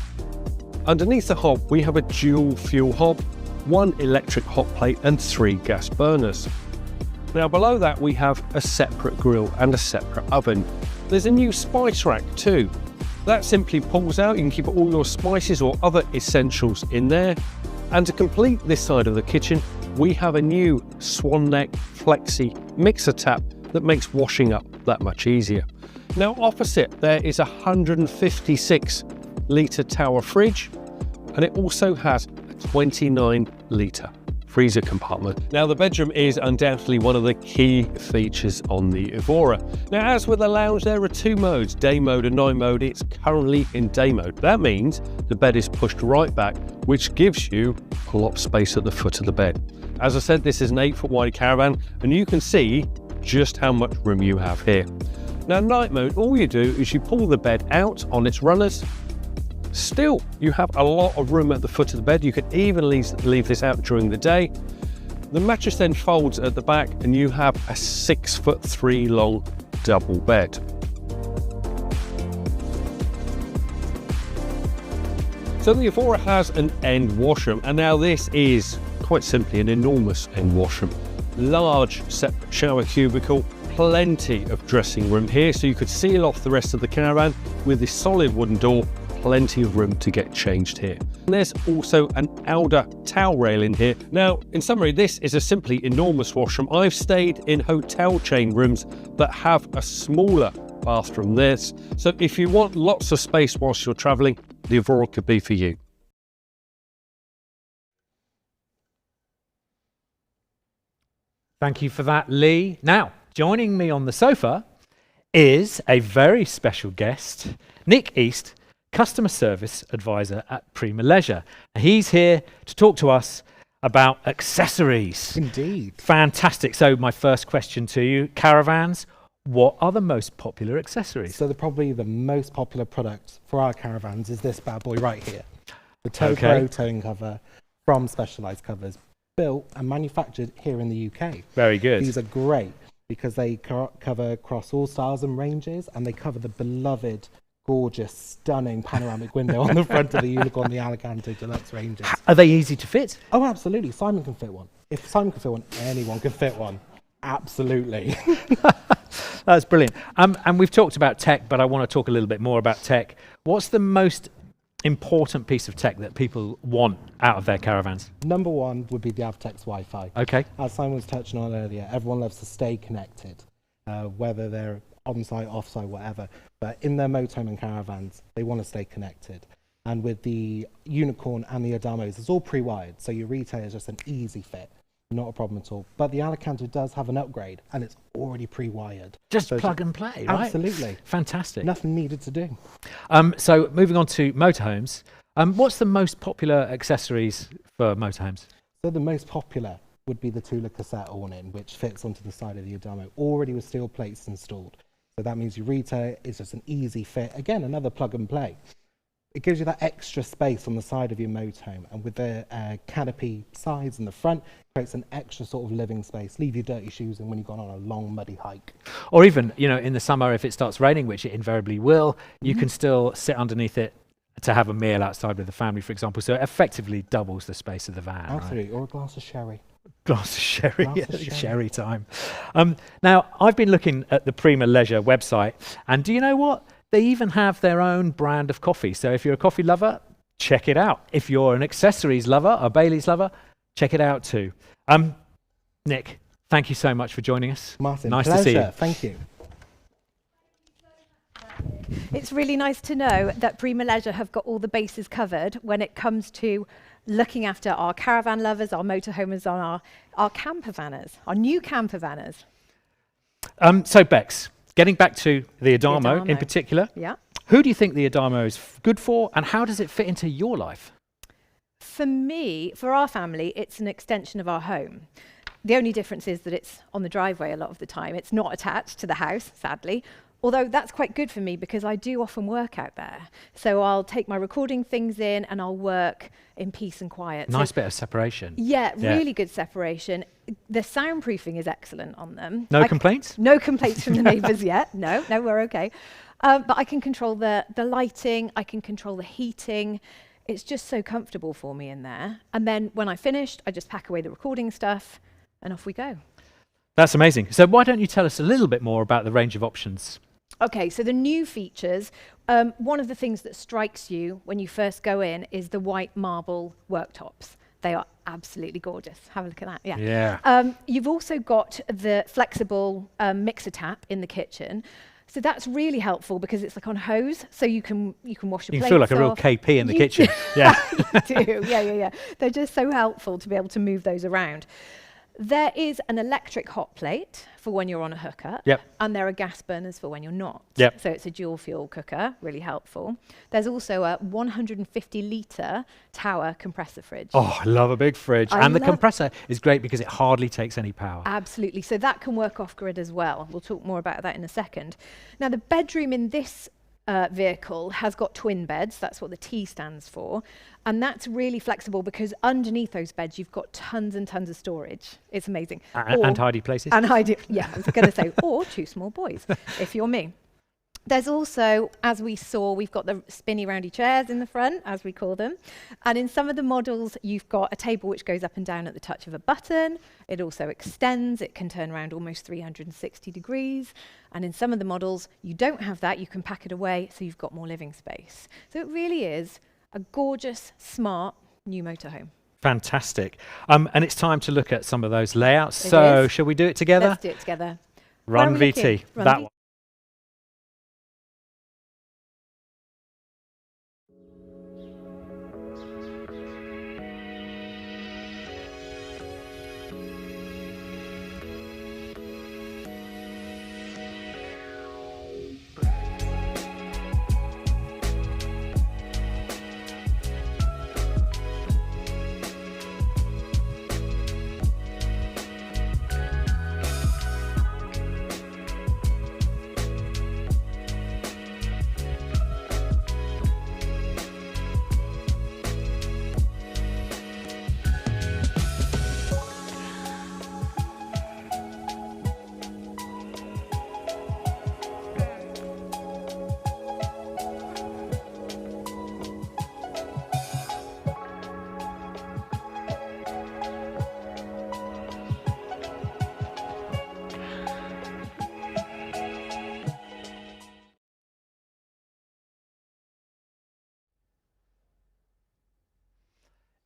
[SPEAKER 6] Underneath the hob, we have a dual fuel hob, 1 electric hot plate and 3 gas burners. Now below that we have a separate grill and a separate oven. There's a new spice rack too. That simply pulls out, you can keep all your spices or other essentials in there. And to complete this side of the kitchen, we have a new swan neck 𝗨𝗶𝗰𝘁cie mixer tap that makes washing up that much easier. Now opposite there is a 156 litre tower fridge, and it also has a 29 litre freezer compartment. Now the bedroom is undoubtedly one of the key features on the Evora. Now as with the lounge, there are 2 modes, day mode and night mode. It's currently in day mode. That means the bed is pushed right back, which gives you a lot of space at the foot of the bed. As I said, this is an 8-foot wide caravan, and you can see just how much room you have here. Now night mode, all you do is you pull the bed out on its runners. Still, you have a lot of room at the foot of the bed. You could even leave this out during the day. The mattress then folds at the back, and you have a 6'3" long double bed. So the Evora has an end washroom, and now this is quite simply an enormous end washroom. Large separate shower cubicle, plenty of dressing room here, so you could seal off the rest of the caravan with this solid wooden door. Plenty of room to get changed here. And there's also an Alder towel rail in here. Now, in summary, this is a simply enormous washroom. I've stayed in hotel chain rooms that have a smaller bathroom than this. So if you want lots of space whilst you're traveling, the Evora could be for you.
[SPEAKER 1] Thank you for that, Lee. Now, joining me on the sofa is a very special guest, Nick East, Customer Service Advisor at 𝗵𝗿𝗄𝗄. He's here to talk to us about accessories.
[SPEAKER 7] Indeed.
[SPEAKER 1] Fantastic. So my first question to you, caravans, what are the most popular accessories?
[SPEAKER 7] So probably the most popular product for our caravans is this bad boy right here. The TowPro towing cover from Specialized Covers, built and manufactured here in the UK.
[SPEAKER 1] Very good.
[SPEAKER 7] These are great because they cover across all styles and ranges, and they cover the beloved gorgeous, stunning panoramic window on the front of the Unicorn, the Alicanto Deluxe ranges.
[SPEAKER 1] Are they easy to fit?
[SPEAKER 7] Oh, absolutely. Simon can fit one. If Simon can fit one, anyone can fit one. Absolutely.
[SPEAKER 1] That's brilliant. And we've talked about tech, but I want to talk a little bit more about tech. What's the most important piece of tech that people want out of their caravans?
[SPEAKER 7] Number one would be the Avtex Wi-Fi.
[SPEAKER 1] Okay.
[SPEAKER 7] As Simon was touching on earlier, everyone loves to stay connected, whether they're on-site, off-site, whatever. But in their motorhome and caravans, they want to stay connected. And with the Unicorn and the Adamos, it's all pre-wired, so your retail is just an easy fit. Not a problem at all. But the Alicanto does have an upgrade, and it's already pre-wired.
[SPEAKER 1] Just
[SPEAKER 7] So
[SPEAKER 1] plug and play, right?
[SPEAKER 7] Absolutely.
[SPEAKER 1] Fantastic.
[SPEAKER 7] Nothing needed to do.
[SPEAKER 1] So moving on to motorhomes, what's the most popular accessories for motorhomes?
[SPEAKER 7] So the most popular would be the 𝗨𝗶𝗆𝗄𝗅 awning, which fits onto the side of the Adamo, already with steel plates installed. So that means your retail is just an easy fit. Again, another plug and play. It gives you that extra space on the side of your motorhome, and with the canopy sides in the front, creates an extra sort of living space. Leave your dirty shoes in when you've gone on a long muddy hike.
[SPEAKER 1] Or even, you know, in the summer, if it starts raining, which it invariably will, you can still sit underneath it to have a meal outside with the family, for example. So it effectively doubles the space of the van.
[SPEAKER 7] Absolutely, or a glass of sherry.
[SPEAKER 1] Glass of sherry,
[SPEAKER 7] Glass of
[SPEAKER 1] sherry time. Now, I've been looking at the 𝗏𝗏 Leisure website, and do you know what? They even have their own brand of coffee. So if you're a coffee lover, check it out. If you're an accessories lover, a Bailey's lover, check it out too. Nick, thank you so much for joining us.
[SPEAKER 7] Martin,
[SPEAKER 1] nice
[SPEAKER 7] pleasure.
[SPEAKER 1] to see you.
[SPEAKER 7] Thank you.
[SPEAKER 4] It's really nice to know that 𝗏𝗏 Leisure have got all the bases covered when it comes to looking after our caravan lovers, our motorhomers, and our camper vanners, our new camper vanners.
[SPEAKER 1] So Bex, getting back to the Adamo in particular,
[SPEAKER 4] Yeah.
[SPEAKER 1] who do you think the Adamo is good for, and how does it fit into your life?
[SPEAKER 4] For me, for our family, it's an extension of our home. The only difference is that it's on the driveway a lot of the time. It's not attached to the house, sadly. Although that's quite good for me because I do often work out there. So I'll take my recording things in and I'll work in peace and quiet.
[SPEAKER 1] Nice
[SPEAKER 4] So
[SPEAKER 1] bit of separation.
[SPEAKER 4] yeah, really good separation. The soundproofing is excellent on them.
[SPEAKER 1] No complaints?
[SPEAKER 4] No complaints from the neighbours yet. No, we're okay. But I can control the lighting. I can control the heating. It's just so comfortable for me in there. And then when I finished, I just pack away the recording stuff and off we go.
[SPEAKER 1] That's amazing. So why don't you tell us a little bit more about the range of options?
[SPEAKER 4] Okay, so the new features, one of the things that strikes you when you first go in is the white marble worktops. They are absolutely gorgeous. Have a look at that.
[SPEAKER 1] Yeah.
[SPEAKER 4] You've also got the flexible mixer tap in the kitchen. So that's really helpful because it's like on hose, so you can wash your
[SPEAKER 1] You
[SPEAKER 4] plates
[SPEAKER 1] feel like a real
[SPEAKER 4] off.
[SPEAKER 1] KP in the
[SPEAKER 4] You
[SPEAKER 1] kitchen. Yeah.
[SPEAKER 4] You do. Yeah. They're just so helpful to be able to move those around. There is an electric hot plate for when you're on a hookup,
[SPEAKER 1] Yep.
[SPEAKER 4] and there are gas burners for when you're not.
[SPEAKER 1] Yep.
[SPEAKER 4] So it's a dual fuel cooker, really helpful. There's also a 150-litre tower compressor fridge.
[SPEAKER 1] Oh, I love a big fridge.
[SPEAKER 4] I
[SPEAKER 1] And the
[SPEAKER 4] love-
[SPEAKER 1] compressor is great because it hardly takes any power.
[SPEAKER 4] Absolutely. So that can work off-grid as well. We'll talk more about that in a second. Now, the bedroom in this vehicle has got twin beds. That's what the T stands for. And that's really flexible because underneath those beds, you've got tons and tons of storage. It's amazing.
[SPEAKER 1] And tidy places.
[SPEAKER 4] And I was going to say, or two small boys, if you're me. There's also, as we saw, we've got the spinny roundy chairs in the front, as we call them. And in some of the models, you've got a table which goes up and down at the touch of a button. It also extends. It can turn around almost 360 degrees. And in some of the models, you don't have that. You can pack it away, so you've got more living space. So it really is a gorgeous, smart new motorhome.
[SPEAKER 1] Fantastic. And it's time to look at some of those layouts.
[SPEAKER 4] It
[SPEAKER 1] So
[SPEAKER 4] is.
[SPEAKER 1] shall we do it together?
[SPEAKER 4] Let's do it together.
[SPEAKER 1] Run
[SPEAKER 4] Where are we
[SPEAKER 1] VT.
[SPEAKER 4] looking? Run
[SPEAKER 1] That
[SPEAKER 4] VT.
[SPEAKER 1] one.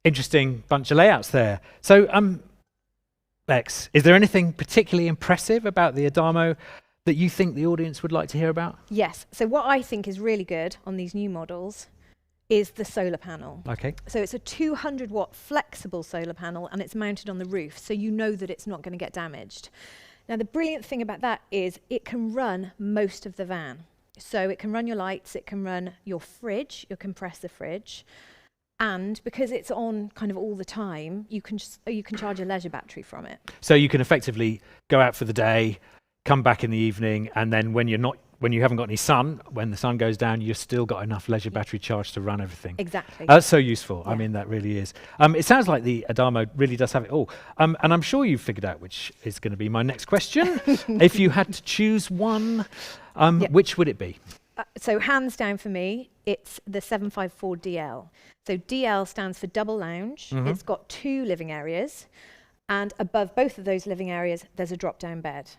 [SPEAKER 1] interesting bunch of layouts there. So, Bex, is there anything particularly impressive about the Adamo that you think the audience would like to hear about?
[SPEAKER 4] Yes. So what I think is really good on these new models is the solar panel.
[SPEAKER 1] Okay.
[SPEAKER 4] So it's a 200-watt flexible solar panel, and it's mounted on the roof, so you know that it's not going to get damaged. Now, the brilliant thing about that is it can run most of the van. So it can run your lights, it can run your fridge, your compressor fridge, and because it's on kind of all the time, you can charge a leisure battery from it.
[SPEAKER 1] So you can effectively go out for the day, come back in the evening, and then when you haven't got any sun, when the sun goes down, you've still got enough leisure battery charge to run everything.
[SPEAKER 4] Exactly.
[SPEAKER 1] That's so useful.
[SPEAKER 4] Yeah.
[SPEAKER 1] I mean, that really is. It sounds like the Adamo really does have it all. And I'm sure you've figured out which is going to be my next question. If you had to choose one, which would it be?
[SPEAKER 4] So hands down for me, it's the 754DL. So DL stands for double lounge. It's got 2 living areas, and above both of those living areas, there's a drop-down bed.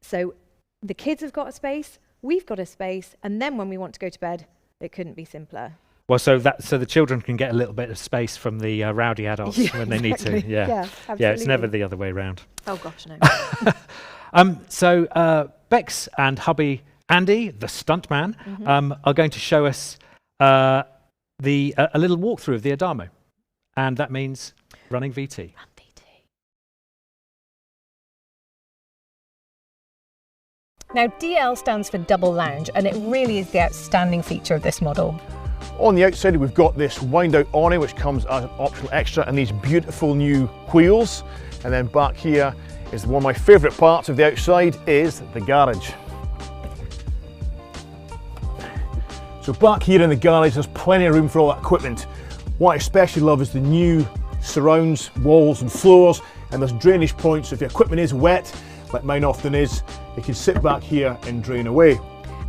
[SPEAKER 4] So the kids have got a space, we've got a space, and then when we want to go to bed, it couldn't be simpler.
[SPEAKER 1] Well, so the children can get a little bit of space from the rowdy adults when they need to. Yeah,
[SPEAKER 4] absolutely.
[SPEAKER 1] It's never the other way around.
[SPEAKER 4] Oh gosh, no.
[SPEAKER 1] So Bex and hubby Andy, the stuntman, are going to show us a little walkthrough of the Adamo, and that means running VT.
[SPEAKER 5] Now, DL stands for double lounge, and it really is the outstanding feature of this model.
[SPEAKER 8] On the outside, we've got this wind-out awning, which comes as an optional extra, and these beautiful new wheels. And then back here is one of my favourite parts of the outside, is the garage. So back here in the garage, there's plenty of room for all that equipment. What I especially love is the new surrounds, walls and floors, and there's drainage points. So if your equipment is wet, like mine often is, it can sit back here and drain away.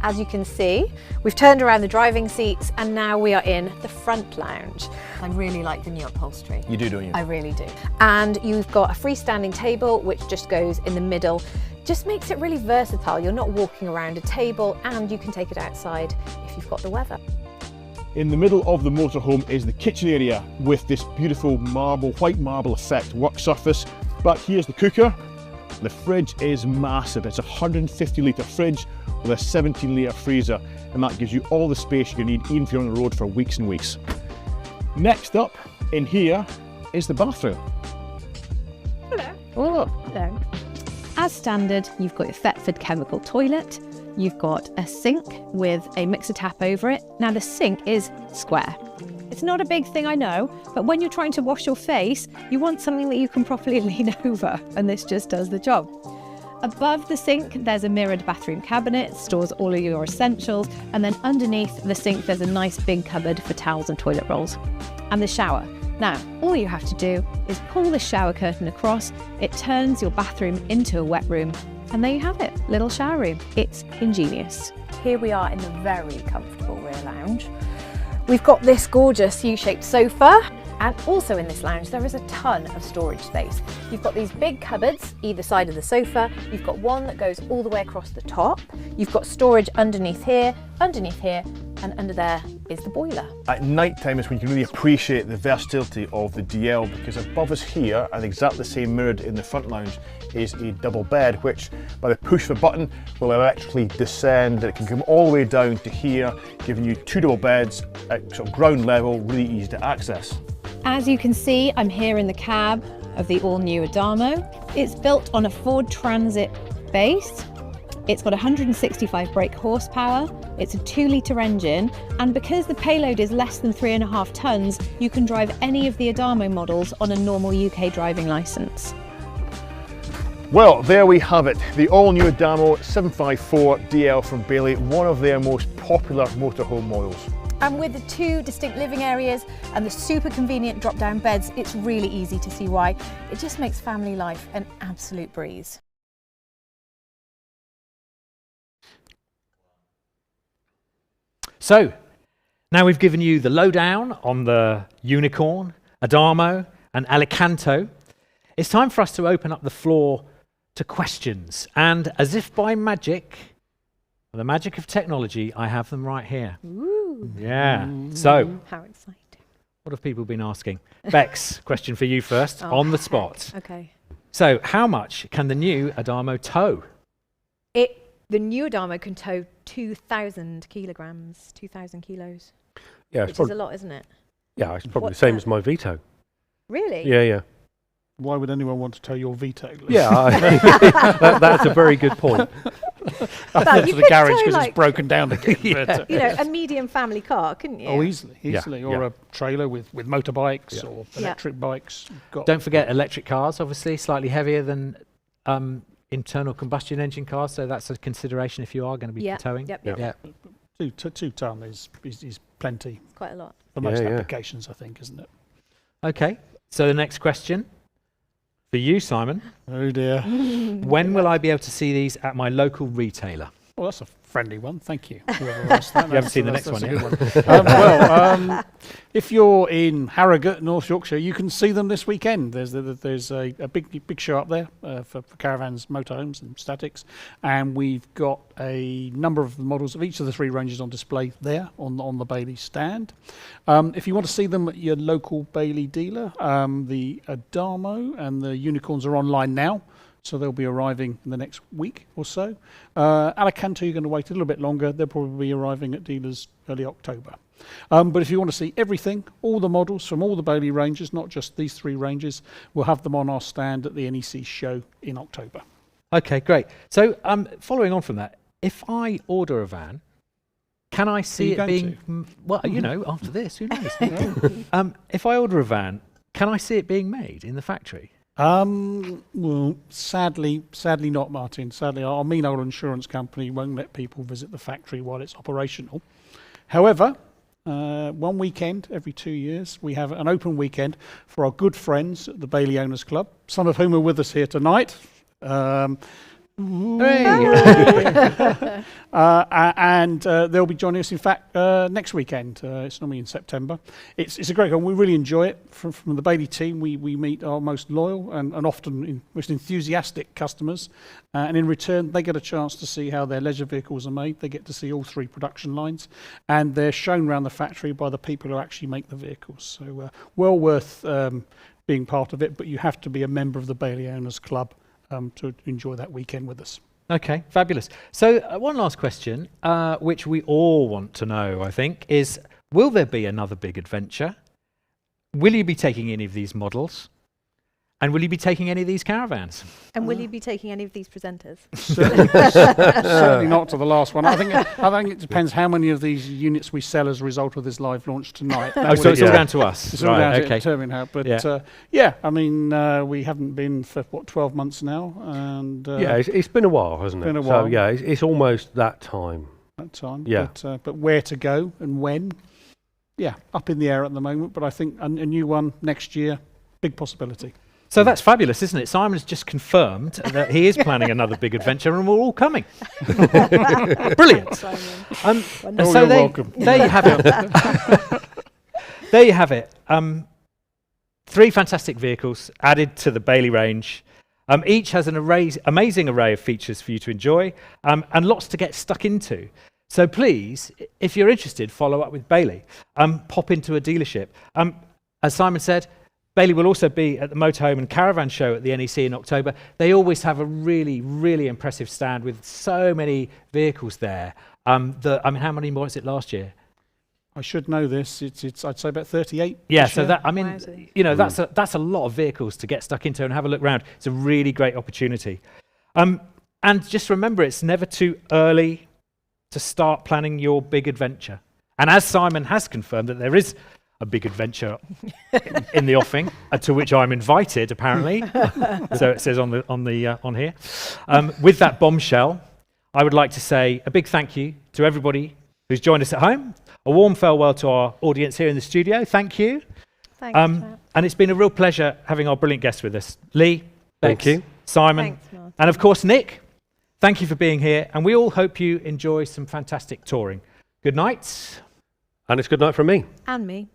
[SPEAKER 5] As you can see, we've turned around the driving seats, and now we are in the front lounge. I really like the new upholstery.
[SPEAKER 8] You do, don't you?
[SPEAKER 5] I really do. And you've got a freestanding table, which just goes in the middle. Just makes it really versatile. You're not walking around a table, and you can take it outside if you've got the weather.
[SPEAKER 8] In the middle of the motorhome is the kitchen area with this beautiful marble, white marble effect work surface. Back here's the cooker. The fridge is massive. It's a 150-litre fridge with a 17-litre freezer, and that gives you all the space you need, even if you're on the road for weeks and weeks. Next up in here is the bathroom.
[SPEAKER 5] Hello.
[SPEAKER 8] Oh,
[SPEAKER 5] Hello. As standard, you've got your Thetford chemical toilet. You've got a sink with a mixer tap over it. Now the sink is square. It's not a big thing, I know, but when you're trying to wash your face, you want something that you can properly lean over, and this just does the job. Above the sink, there's a mirrored bathroom cabinet, stores all of your essentials, and then underneath the sink, there's a nice big cupboard for towels and toilet rolls. And the shower. Now, all you have to do is pull the shower curtain across, it turns your bathroom into a wet room, and there you have it, little shower room. It's ingenious. Here we are in the very comfortable rear lounge. We've got this gorgeous U-shaped sofa, and also in this lounge there is a ton of storage space. You've got these big cupboards either side of the sofa, you've got one that goes all the way across the top, you've got storage underneath here, and under there is the boiler.
[SPEAKER 8] at night time is when you can really appreciate the versatility of the DL, because above us here, and exactly the same mirrored in the front lounge, is a double bed, which by the push of a button will electrically descend. It can come all the way down to here, giving you 2 double beds at sort of ground level, really easy to access.
[SPEAKER 5] As you can see, I'm here in the cab of the all-new Adamo. It's built on a Ford Transit base. It's got 165 brake horsepower, it's a 2-litre engine, and because the payload is less than 3.5 tonnes, you can drive any of the Adamo models on a normal UK driving licence.
[SPEAKER 8] Well, there we have it, the all-new Adamo 754DL from Bailey, one of their most popular motorhome models.
[SPEAKER 5] And with the 2 distinct living areas and the super convenient drop-down beds, it's really easy to see why. It just makes family life an absolute breeze.
[SPEAKER 1] So, now we've given you the lowdown on the Unicorn, Adamo and Alicanto. It's time for us to open up the floor to questions. And as if by magic, the magic of technology, I have them right here.
[SPEAKER 5] Ooh.
[SPEAKER 1] Yeah. So,
[SPEAKER 5] How exciting.
[SPEAKER 1] What have people been asking? Bex, question for you first,
[SPEAKER 4] Oh,
[SPEAKER 1] on the
[SPEAKER 4] heck.
[SPEAKER 1] spot.
[SPEAKER 4] Okay.
[SPEAKER 1] So, how much can the new Adamo tow?
[SPEAKER 4] The new Adamo can tow 2,000 kilograms, 2,000 kilos,
[SPEAKER 2] Yeah,
[SPEAKER 4] which is a lot, isn't it?
[SPEAKER 2] yeah, it's probably
[SPEAKER 4] What's
[SPEAKER 2] the same
[SPEAKER 4] that?
[SPEAKER 2] as my Vito.
[SPEAKER 4] Really?
[SPEAKER 2] Yeah, yeah.
[SPEAKER 3] Why would anyone want to tow your Vito?
[SPEAKER 2] Yeah, that's a very good point.
[SPEAKER 3] Back
[SPEAKER 4] you
[SPEAKER 3] to the
[SPEAKER 4] could
[SPEAKER 3] garage
[SPEAKER 4] tow,
[SPEAKER 3] because
[SPEAKER 4] like-
[SPEAKER 3] it's broken down again. But,
[SPEAKER 4] You know, a medium family car, couldn't you?
[SPEAKER 3] oh, easily.
[SPEAKER 2] Yeah,
[SPEAKER 3] Or
[SPEAKER 2] yeah.
[SPEAKER 3] a trailer with motorbikes
[SPEAKER 2] Yeah.
[SPEAKER 3] or
[SPEAKER 4] Yeah.
[SPEAKER 3] electric bikes. Got
[SPEAKER 1] Don't forget electric cars, obviously, slightly heavier than internal combustion engine cars, so that's a consideration if you are going to be
[SPEAKER 4] Yeah.
[SPEAKER 1] towing.
[SPEAKER 4] Yep,
[SPEAKER 2] Yeah.
[SPEAKER 4] yep,
[SPEAKER 1] Yeah.
[SPEAKER 3] 2 ton is plenty
[SPEAKER 4] It's quite a lot.
[SPEAKER 3] for most
[SPEAKER 2] Yeah, yeah.
[SPEAKER 3] applications, I think, isn't it?
[SPEAKER 1] Okay, so the next question for you, Simon.
[SPEAKER 3] Oh dear.
[SPEAKER 1] When will I be able to see these at my local retailer?
[SPEAKER 3] Well, that's a friendly one. Thank you. Whoever asked that.
[SPEAKER 1] You haven't seen the next
[SPEAKER 3] That's
[SPEAKER 1] one
[SPEAKER 3] a
[SPEAKER 1] yet.
[SPEAKER 3] good one. If you're in Harrogate, North Yorkshire, you can see them this weekend. There's a big show up there for caravans, motorhomes, and statics, and we've got a number of the models of each of the 3 ranges on display there on the Bailey stand. If you want to see them at your local Bailey dealer, the Adamo and the Unicorns are online now. So they'll be arriving in the next week or so. Alicanto, you're going to wait a little bit longer. They'll probably be arriving at dealers early October. But if you want to see everything, all the models from all the Bailey ranges, not just these 3 ranges, we'll have them on our stand at the NEC show in October.
[SPEAKER 1] Okay, great. So, following on from that, if I order a van, can I see
[SPEAKER 3] you
[SPEAKER 1] it
[SPEAKER 3] going
[SPEAKER 1] being well? You know, after this, who knows? If I order a van, can I see it being made in the factory?
[SPEAKER 3] Well, sadly not, Martin. Sadly, our mean old insurance company won't let people visit the factory while it's operational. However, one weekend every 2 years, we have an open weekend for our good friends at the Bailey Owners Club, some of whom are with us here tonight. And they'll be joining us, in fact, next weekend. It's normally in September. It's a great one. We really enjoy it. From the Bailey team, we meet our most loyal and often most enthusiastic customers. And in return, they get a chance to see how their leisure vehicles are made. They get to see all 3 production lines. And they're shown around the factory by the people who actually make the vehicles. So well worth being part of it. But you have to be a member of the Bailey Owners Club to enjoy that weekend with us.
[SPEAKER 1] Okay, fabulous. So one last question, which we all want to know, I think, is will there be another big adventure? Will you be taking any of these models? And will you be taking any of these caravans?
[SPEAKER 4] And will you be taking any of these presenters?
[SPEAKER 3] Certainly not to the last one. I think it depends how many of these units we sell as a result of this live launch tonight.
[SPEAKER 1] Oh, so it's all down to us.
[SPEAKER 3] It's all down to
[SPEAKER 1] okay.
[SPEAKER 3] determine how. But I mean, we haven't been for 12 months now, and
[SPEAKER 2] Yeah, it's been a while, hasn't it?
[SPEAKER 3] Been a while.
[SPEAKER 2] So yeah, it's almost that time.
[SPEAKER 3] that time.
[SPEAKER 2] Yeah.
[SPEAKER 3] But where to go and when? Yeah, up in the air at the moment. But I think a new one next year, big possibility.
[SPEAKER 1] So that's fabulous, isn't it? Simon's just confirmed that he is planning another big adventure and we're all coming. Brilliant. And
[SPEAKER 3] Oh,
[SPEAKER 1] so
[SPEAKER 3] you're welcome.
[SPEAKER 1] there you have it. There you have it. 3 fantastic vehicles added to the Bailey range. Each has an amazing array of features for you to enjoy and lots to get stuck into. So please, if you're interested, follow up with Bailey. Pop into a dealership. As Simon said, Bailey will also be at the Motorhome and Caravan show at the NEC in October. They always have a really, really impressive stand with so many vehicles there. I mean, how many more was it last year?
[SPEAKER 3] I should know this. It's I'd say about 38.
[SPEAKER 1] Yeah,
[SPEAKER 3] this
[SPEAKER 1] so
[SPEAKER 3] year.
[SPEAKER 1] that, I mean,
[SPEAKER 4] Wowzers.
[SPEAKER 1] you know, that's a lot of vehicles to get stuck into and have a look around. It's a really great opportunity. And just remember, it's never too early to start planning your big adventure. And as Simon has confirmed that there is a big adventure in the offing, to which I'm invited, apparently. So it says on here. With that bombshell, I would like to say a big thank you to everybody who's joined us at home. A warm farewell to our audience here in the studio. Thank you.
[SPEAKER 4] Thanks, Matt.
[SPEAKER 1] And it's been a real pleasure having our brilliant guests with us. Lee,
[SPEAKER 2] Thank
[SPEAKER 1] Bex,
[SPEAKER 2] you.
[SPEAKER 1] Simon,
[SPEAKER 4] Thanks, Martin.
[SPEAKER 1] and of course Nick. Thank you for being here, and we all hope you enjoy some fantastic touring. Good night.
[SPEAKER 2] And it's good night from me.
[SPEAKER 4] And me.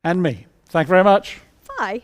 [SPEAKER 3] And me. Thank you very much.
[SPEAKER 4] Bye.